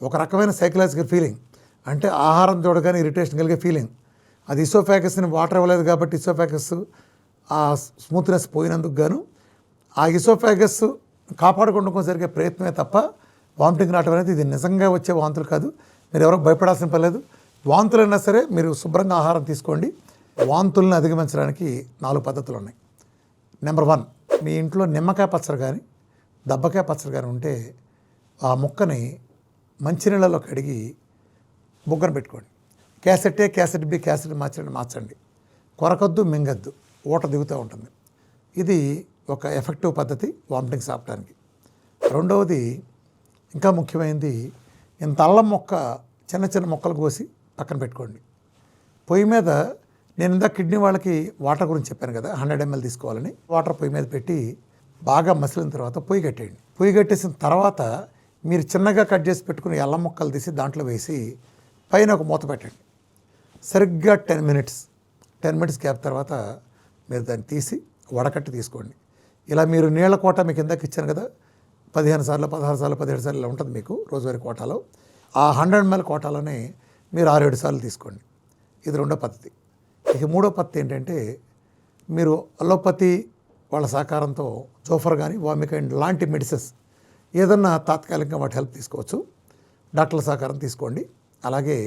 Speaker 1: ఒక రకమైన సైకలాజికల్ ఫీలింగ్, అంటే ఆహారం చూడగానే ఇరిటేషన్ కలిగే ఫీలింగ్. అది ఇసోఫాగస్ని వాటర్ ఇవ్వలేదు కాబట్టి ఇసోఫాగస్ ఆ స్మూత్నెస్ పోయినందుకు గాను ఆ ఇసోఫాగస్ కాపాడుకోవడం జరిగే ప్రయత్నమే తప్ప వామిటింగ్ రావడం అనేది ఇది నిజంగా వచ్చే వాంతులు కాదు. మీరు ఎవరో భయపడాల్సిన పని లేదు. వాంతులైనా సరే మీరు శుభ్రంగా ఆహారం తీసుకోండి. వాంతులను అధిగమించడానికి 4 పద్ధతులు ఉన్నాయి. నెంబర్ 1, మీ ఇంట్లో నిమ్మకాయ పచ్చడి కానీ దబ్బకాయ పచ్చడి కానీ ఉంటే ఆ ముక్కని మంచినీళ్ళలో కడిగి బుగ్గన పెట్టుకోండి. క్యాసెట్ ఏ, క్యాసెట్ బి, క్యాసెట్ మార్చండి. కొరకొద్దు, మింగద్దు, ఊట దిగుతూ ఉంటుంది. ఇది ఒక ఎఫెక్టివ్ పద్ధతి వామిటింగ్స్ ఆపడానికి. రెండవది ఇంకా ముఖ్యమైనది, ఇంత అల్లం మొక్క చిన్న చిన్న మొక్కలు కోసి పక్కన పెట్టుకోండి. పొయ్యి మీద నేను ఇందాక కిడ్నీ వాళ్ళకి వాటర్ గురించి చెప్పాను కదా, 100 ml తీసుకోవాలని. వాటర్ పొయ్యి మీద పెట్టి బాగా మసిలిన తర్వాత పొయ్యి కట్టేయండి. పొయ్యి కట్టేసిన తర్వాత మీరు చిన్నగా కట్ చేసి పెట్టుకుని అల్లం ముక్కలు తీసి దాంట్లో వేసి పైన ఒక మూత పెట్టండి. సరిగ్గా 10 మినిట్స్ గ్యాప్ తర్వాత మీరు దాన్ని తీసి వడకట్టి తీసుకోండి. ఇలా మీరు నీళ్ళ కోట మీకు ఇందాక ఇచ్చాను కదా, 15 సార్లు 16 సార్లు 17 సార్లు ఇలా ఉంటుంది మీకు రోజువారీ కోటాలో. ఆ 100 ml కోటాలోనే మీరు 6-7 సార్లు తీసుకోండి. ఇది రెండో పద్ధతి. ఇక మూడో పద్ధతి ఏంటంటే, మీరు అలోపతి వాళ్ళ సహకారంతో జోఫర్ కానీ వామికైన్ లాంటి మెడిసిన్స్ ఏదన్నా తాత్కాలికంగా వాటి హెల్ప్ తీసుకోవచ్చు. డాక్టర్ల సహకారం తీసుకోండి. అలాగే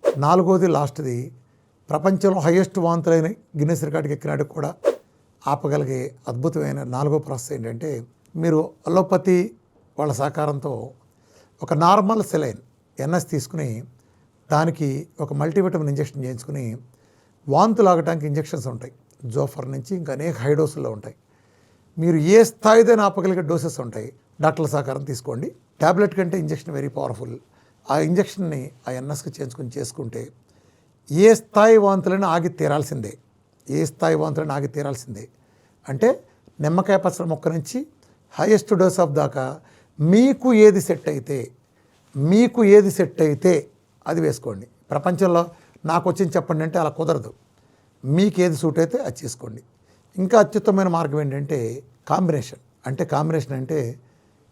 Speaker 1: 4వది లాస్ట్ది, ప్రపంచంలో హైయెస్ట్ వాంతులైన గిన్నెస్ రికార్డుకి ఎక్కినాడు కూడా ఆపగలిగే అద్భుతమైన 4వ ప్రాసెస్ ఏంటంటే, మీరు అలోపతి వాళ్ళ సహకారంతో ఒక నార్మల్ సెలైన్ ఎన్ఎస్ తీసుకుని దానికి ఒక మల్టీవిటమిన్ ఇంజెక్షన్ చేయించుకుని వాంతులు ఆగటానికి ఇంజెక్షన్స్ ఉంటాయి. జోఫర్ నుంచి ఇంకా అనేక హై డోసుల్లో ఉంటాయి. మీరు ఏ స్థాయిదైనా ఆపగలిగే డోసెస్ ఉంటాయి. డాక్టర్ల సహకారం తీసుకోండి. ట్యాబ్లెట్ కంటే ఇంజెక్షన్ వెరీ పవర్ఫుల్. ఆ ఇంజెక్షన్ని ఆ ఎన్ఎస్కి చేసుకుంటే ఏ స్థాయి వాంతులైనా ఆగి తీరాల్సిందే. అంటే నిమ్మకాయ పచ్చడి మొక్క నుంచి హైయెస్ట్ డోస్ ఆఫ్ దాకా మీకు ఏది సెట్ అయితే అది వేసుకోండి. ప్రపంచంలో నాకు వచ్చింది చెప్పండి అంటే అలా కుదరదు. మీకు ఏది సూట్ అయితే అది చేసుకోండి. ఇంకా అత్యుత్తమైన మార్గం ఏంటంటే కాంబినేషన్ అంటే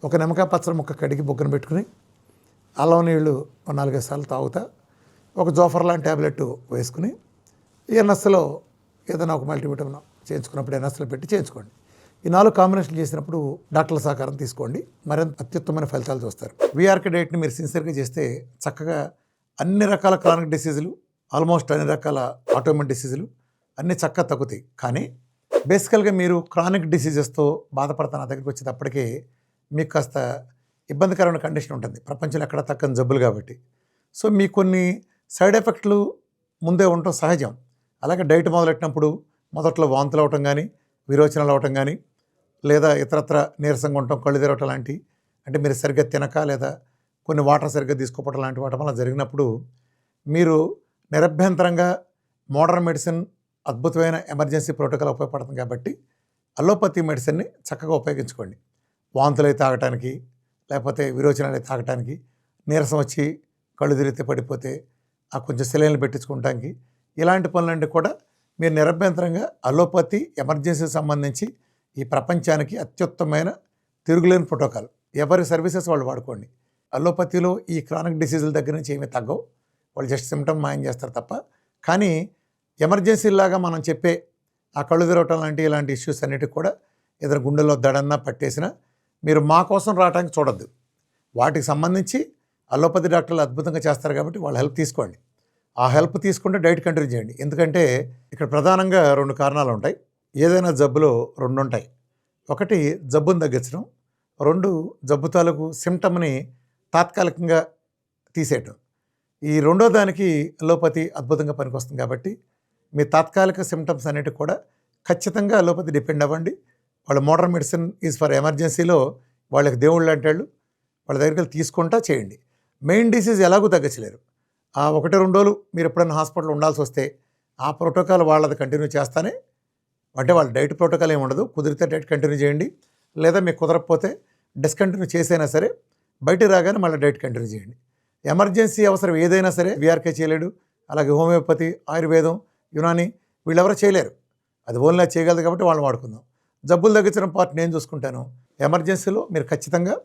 Speaker 1: ఒక నిమ్మకాయ పచ్చడి ముక్క కడిగి బొగ్గన పెట్టుకుని అల్లం నీళ్ళు 4-5 సార్లు తాగుతా, ఒక జోఫర్ లాంటి ట్యాబ్లెట్ వేసుకుని ఎన్ఎస్లో ఏదైనా ఒక మల్టీవిటమిన్ చేయించుకున్నప్పుడు ఎన్ఎస్లో పెట్టి చేయించుకోండి. ఈ 4 కాంబినేషన్లు చేసినప్పుడు డాక్టర్ల సహకారం తీసుకోండి. మరింత అత్యుత్తమైన ఫలితాలు చూస్తారు. వీఆర్కే డైట్ని మీరు సిన్సియర్గా చేస్తే చక్కగా అన్ని రకాల క్రానిక్ డిసీజులు, ఆల్మోస్ట్ అన్ని రకాల ఆటోఇమ్యూన్ డిసీజులు అన్నీ చక్కగా తగ్గుతాయి. కానీ బేసికల్గా మీరు క్రానిక్ డిసీజెస్తో బాధపడుతున్న దగ్గరికి వచ్చేటప్పటికే మీకు కాస్త ఇబ్బందికరమైన కండిషన్ ఉంటుంది. ప్రపంచంలో ఎక్కడ తక్కని జబ్బులు కాబట్టి. సో మీకు కొన్ని సైడ్ ఎఫెక్ట్లు ముందే ఉండటం సహజం. అలాగే డైట్ మొదలెట్టినప్పుడు మొదట్లో వాంతులు అవటం కానీ, విరోచనాలు అవటం కానీ, లేదా ఇతరత్ర నీరసంగా ఉండటం, కళ్ళు తిరగటం లాంటి, అంటే మీరు సరిగ్గా తినక లేదా కొన్ని వాటర్ సరిగ్గా తీసుకోవటం లాంటి వాటి వల్ల జరిగినప్పుడు మీరు నిరభ్యంతరంగా మోడర్న్ మెడిసిన్ అద్భుతమైన ఎమర్జెన్సీ ప్రోటోకాల్ ఉపయోగపడుతుంది కాబట్టి అలోపతి మెడిసిన్ని చక్కగా ఉపయోగించుకోండి. వాంతులు తాగటానికి, లేకపోతే విరోచనాలు తాగటానికి, నీరసం వచ్చి కళ్ళు తిరిగితే పడిపోతే ఆ కొంచెం సెలైన్లు పెట్టించుకోవటానికి, ఇలాంటి పనులన్నీ కూడా మీరు నిరభ్యంతరంగా అలోపతి ఎమర్జెన్సీకి సంబంధించి ఈ ప్రపంచానికి అత్యుత్తమైన తిరుగులేని ప్రోటోకాల్. ఎవరి సర్వీసెస్ వాళ్ళు వాడుకోండి. అలోపతిలో ఈ క్రానిక్ డిసీజుల దగ్గర నుంచి ఏమీ తగ్గవు. వాళ్ళు జస్ట్ సిమ్టమ్ మాయం చేస్తారు తప్ప. కానీ ఎమర్జెన్సీలాగా మనం చెప్పే ఆ కళ్ళు తిరగటం ఇలాంటి ఇష్యూస్ అన్నిటికి కూడా ఏదైనా గుండెలో దడన్నా పట్టేసినా మీరు మా కోసం రావడానికి చూడొద్దు. వాటికి సంబంధించి అలోపతి డాక్టర్లు అద్భుతంగా చేస్తారు కాబట్టి వాళ్ళ హెల్ప్ తీసుకోండి. ఆ హెల్ప్ తీసుకుంటే డైట్ కంటిన్యూ చేయండి. ఎందుకంటే ఇక్కడ ప్రధానంగా 2 కారణాలు ఉంటాయి. ఏదైనా జబ్బులో 2 ఉంటాయి. ఒకటి జబ్బును తగ్గించడం, 2 జబ్బు తాలూకు సిమ్టమ్ని తాత్కాలికంగా తీసేయటం. ఈ రెండో దానికి అలోపతి అద్భుతంగా పనికొస్తుంది కాబట్టి మీ తాత్కాలిక సిమ్టమ్స్ అన్నిటికి కూడా ఖచ్చితంగా అలోపతి డిపెండ్ అవ్వండి. వాళ్ళు మోడర్న్ మెడిసిన్ ఈజ్ ఫర్ ఎమర్జెన్సీలో వాళ్ళకి దేవుళ్ళు అంటాళ్ళు, వాళ్ళ దగ్గరికి వెళ్ళి తీసుకుంటా చేయండి. మెయిన్ డిసీజ్ ఎలాగూ తగ్గించలేరు. ఆ 1-2 రోజులు మీరు ఎప్పుడైనా హాస్పిటల్ ఉండాల్సి వస్తే ఆ ప్రోటోకాల్ వాళ్ళది కంటిన్యూ చేస్తానే, అంటే వాళ్ళ డైట్ ప్రోటోకాల్ ఏమి ఉండదు. కుదిరితే డైట్ కంటిన్యూ చేయండి, లేదా మీకు కుదరకపోతే డిస్కంటిన్యూ చేసైనా సరే బయటికి రాగానే మళ్ళీ డైట్ కంటిన్యూ చేయండి. ఎమర్జెన్సీ అవసరం ఏదైనా సరే వీఆర్కే చేయలేడు, అలాగే హోమియోపతి, ఆయుర్వేదం, యునాని వీళ్ళెవరూ చేయలేరు. అది ఓన్లీ చేయగలదు కాబట్టి వాళ్ళు వాడుకుందాం. జబ్బులు తగ్గించడం పార్ట్ నేను చూసుకుంటాను. ఎమర్జెన్సీలో మీరు ఖచ్చితంగా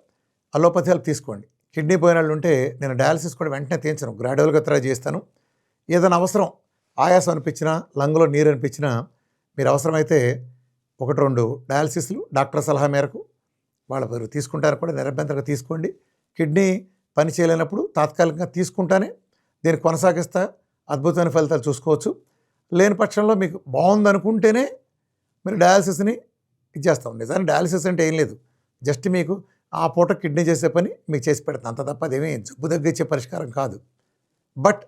Speaker 1: అలోపతి హెల్ప్ తీసుకోండి. కిడ్నీ పోయిన వాళ్ళు ఉంటే నేను డయాలసిస్ కూడా వెంటనే తీయించను, గ్రాడ్యువల్గా ట్రై చేస్తాను. ఏదైనా అవసరం ఆయాసం అనిపించినా, లంగ్లో నీరు అనిపించినా మీరు అవసరమైతే 1-2 డయాలసిస్లు డాక్టర్ సలహా మేరకు వాళ్ళ పేరు తీసుకుంటారు కూడా నిరభ్యంతరంగా తీసుకోండి. కిడ్నీ పని చేయలేనప్పుడు తాత్కాలికంగా తీసుకుంటానే దీన్ని కొనసాగిస్తా అద్భుతమైన ఫలితాలు చూసుకోవచ్చు. లేని పక్షంలో మీకు బాగుందనుకుంటేనే మీరు డయాలసిస్ని ఇచ్చేస్తాం. నిజానికి డయాలసిస్ అంటే ఏం లేదు, జస్ట్ మీకు ఆ పూట కిడ్నీ చేసే పని మీకు చేసి పెడతాను, అంత తప్ప అదేమీ జబ్బు తగ్గించే పరిష్కారం కాదు. బట్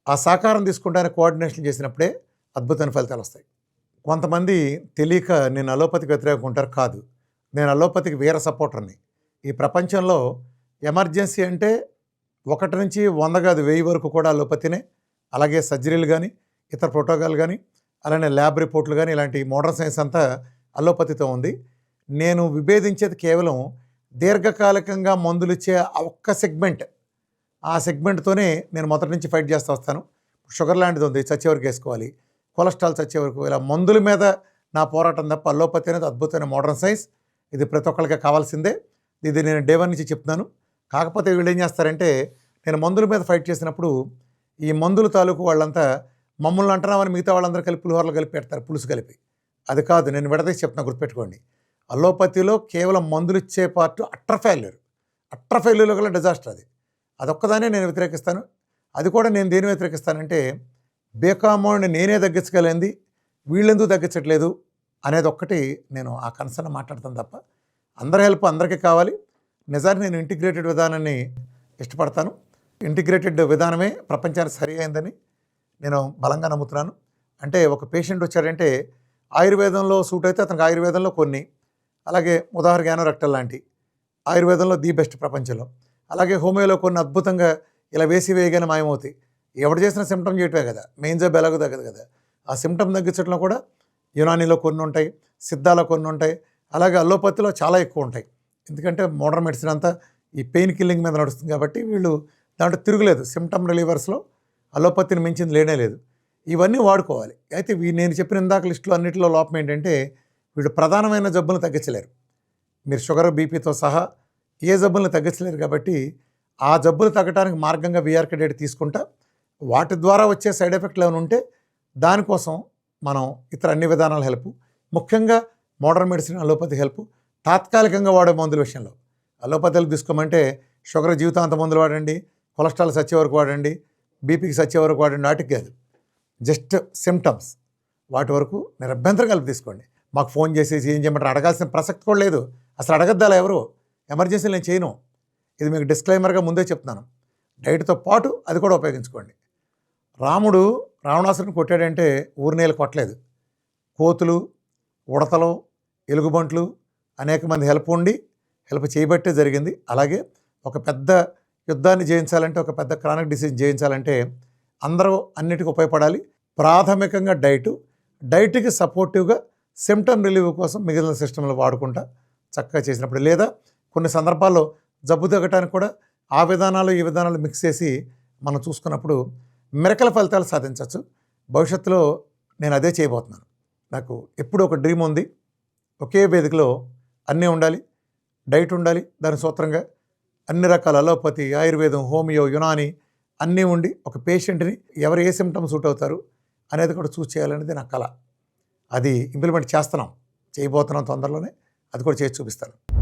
Speaker 1: ఆ సహకారం తీసుకుంటానే కోఆర్డినేషన్ చేసినప్పుడే అద్భుతమైన ఫలితాలు వస్తాయి. కొంతమంది తెలియక నేను అలోపతికి వ్యతిరేకంగా ఉంటారు. కాదు, నేను అలోపతికి వీర సపోర్టర్ని. ఈ ప్రపంచంలో ఎమర్జెన్సీ అంటే 1 నుంచి 100 కాదు 1000 వరకు కూడా అలోపతినే. అలాగే సర్జరీలు కానీ, ఇతర ప్రోటోకాల్ కానీ, అలానే ల్యాబ్ రిపోర్ట్లు కానీ, ఇలాంటి మోడర్న్ సైన్స్ అంతా అలోపతితో ఉంది. నేను విభేదించేది కేవలం దీర్ఘకాలికంగా మందులు ఇచ్చే ఒక్క సెగ్మెంట్. ఆ సెగ్మెంట్తోనే నేను మొదటి నుంచి ఫైట్ చేస్తూ వస్తాను. షుగర్ లాంటిది ఉంది, చచ్చే వరకు వేసుకోవాలి, కొలెస్ట్రాల్ చచ్చే వరకు, ఇలా మందుల మీద నా పోరాటం తప్ప అలోపతి అనేది అద్భుతమైన మోడర్న్ సైన్స్. ఇది ప్రతి ఒక్కరికి కావాల్సిందే. ఇది నేను డే 1 నుంచి చెప్తున్నాను. కాకపోతే వీళ్ళు ఏం చేస్తారంటే, నేను మందుల మీద ఫైట్ చేసినప్పుడు ఈ మందుల తాలూకు వాళ్ళంతా మమ్మల్ని అంటున్నామని మిగతా వాళ్ళందరూ కలిపి పులిహోరలు కలిపి పెడతారు, పులుసు కలిపి. అది కాదు, నేను విడదీసి చెప్తున్నా, గుర్తుపెట్టుకోండి. అలోపతిలో కేవలం మందులు ఇచ్చే పార్ట్ అట్టర్ ఫెయిల్యూర్ గల డిజాస్టర్. అదొక్కదానే నేను వ్యతిరేకిస్తాను. అది కూడా నేను దేని వ్యతిరేకిస్తానంటే, బేకామోడ్ని నేనే తగ్గించగలిగింది వీళ్ళెందుకు తగ్గించట్లేదు అనేది ఒక్కటి నేను ఆ కన్సర్న్ మాట్లాడతాను తప్ప అందరి హెల్ప్ అందరికీ కావాలి. నిజానికి నేను ఇంటిగ్రేటెడ్ విధానాన్ని ఇష్టపడతాను. ఇంటిగ్రేటెడ్ విధానమే ప్రపంచానికి సరి అయిందని నేను బలంగా నమ్ముతున్నాను. అంటే ఒక పేషెంట్ వచ్చాడంటే ఆయుర్వేదంలో సూట్ అయితే అతనికి ఆయుర్వేదంలో కొన్ని, అలాగే ఉదాహరణ యానోరెక్టల్ లాంటి ఆయుర్వేదంలో ది బెస్ట్ ప్రపంచంలో, అలాగే హోమియోలో కొన్ని అద్భుతంగా ఇలా వేయగానే మాయమవుతాయి. ఎవడు చేసిన సిమ్టమ్ చేయటమే కదా, మెయిన్ జాబ్ ఎలాగో తగ్గదు కదా. ఆ సిమ్టమ్ తగ్గించడంలో కూడా యునానీలో కొన్ని ఉంటాయి, సిద్ధాలో కొన్ని ఉంటాయి, అలాగే అలోపతిలో చాలా ఎక్కువ ఉంటాయి. ఎందుకంటే మోడర్న్ మెడిసిన్ అంతా ఈ పెయిన్ కిల్లింగ్ మీద నడుస్తుంది కాబట్టి వీళ్ళు దాంట్లో తిరుగులేదు. సిమ్టమ్ రిలీవర్స్లో అలోపతిని మించింది లేనే లేదు. ఇవన్నీ వాడుకోవాలి. అయితే నేను చెప్పిన ఇందాక లిస్టులో అన్నింటిలో లోపం ఏంటంటే, వీళ్ళు ప్రధానమైన జబ్బులను తగ్గించలేరు. మీరు షుగర్, బీపీతో సహా ఏ జబ్బులను తగ్గించలేరు కాబట్టి ఆ జబ్బులు తగ్గడానికి మార్గంగా వీఆర్కే డైట్ తీసుకుంటా వాటి ద్వారా వచ్చే సైడ్ ఎఫెక్ట్లు ఏమైనా ఉంటే దానికోసం మనం ఇతర అన్ని విధానాల హెల్ప్, ముఖ్యంగా మోడర్న్ మెడిసిన్ అలోపతి హెల్ప్, తాత్కాలికంగా వాడే మందుల విషయంలో అలోపతి హెల్ప్ తీసుకోమంటే షుగర్ జీవితాంత మందులు వాడండి, కొలెస్ట్రాల్ సచ్చే వరకు వాడండి, బీపీకి సచ్చే వరకు వాడండి, వాటికి కాదు, జస్ట్ సిమ్టమ్స్ వాటి వరకు నిరభ్యంతరంగా హెల్ప్ తీసుకోండి. మాకు ఫోన్ చేసేసి ఏం చేయమంటారు అడగాల్సిన ప్రసక్తి కూడా లేదు. అసలు అడగద్దాలా ఎవరు, ఎమర్జెన్సీలు నేను చేయను. ఇది మీకు డిస్క్లైమర్గా ముందే చెప్తున్నాను. డైట్తో పాటు అది కూడా ఉపయోగించుకోండి. రాముడు రావణాసురుని కొట్టాడంటే ఊరినేలు కొట్టలేదు. కోతులు, ఉడతలు, ఎలుగుబంట్లు అనేక మంది హెల్ప్ చేయబట్టే జరిగింది. అలాగే ఒక పెద్ద యుద్ధాన్ని జయించాలంటే, ఒక పెద్ద క్రానిక్ డిసీజ్ జయించాలంటే అందరూ అన్నిటికీ ఉపయోగపడాలి. ప్రాథమికంగా డైట్కి సపోర్టివ్గా సిమ్టమ్ రిలీవ్ కోసం మిగిలిన సిస్టంలు వాడుకుంటా చక్కగా చేసినప్పుడు, లేదా కొన్ని సందర్భాల్లో జబ్బు తగ్గడానికి కూడా ఆ విధానాలు ఈ విధానాలు మిక్స్ చేసి మనం చూసుకున్నప్పుడు మిరకల ఫలితాలు సాధించవచ్చు. భవిష్యత్తులో నేను అదే చేయబోతున్నాను. నాకు ఎప్పుడూ ఒక డ్రీమ్ ఉంది. ఒకే వేదికలో అన్నీ ఉండాలి, డైట్ ఉండాలి, దాని సూత్రంగా అన్ని రకాల అలోపతి, ఆయుర్వేదం, హోమియో, యునాని అన్నీ ఉండి ఒక పేషెంట్ని ఎవరు ఏ సిమ్టమ్స్ సూట్ అవుతారు అనేది కూడా చూస్ చేయాలనేది నా కళ. అది ఇంప్లిమెంట్ చేయబోతున్నాం తొందరలోనే. అది కూడా చేసి చూపిస్తాను.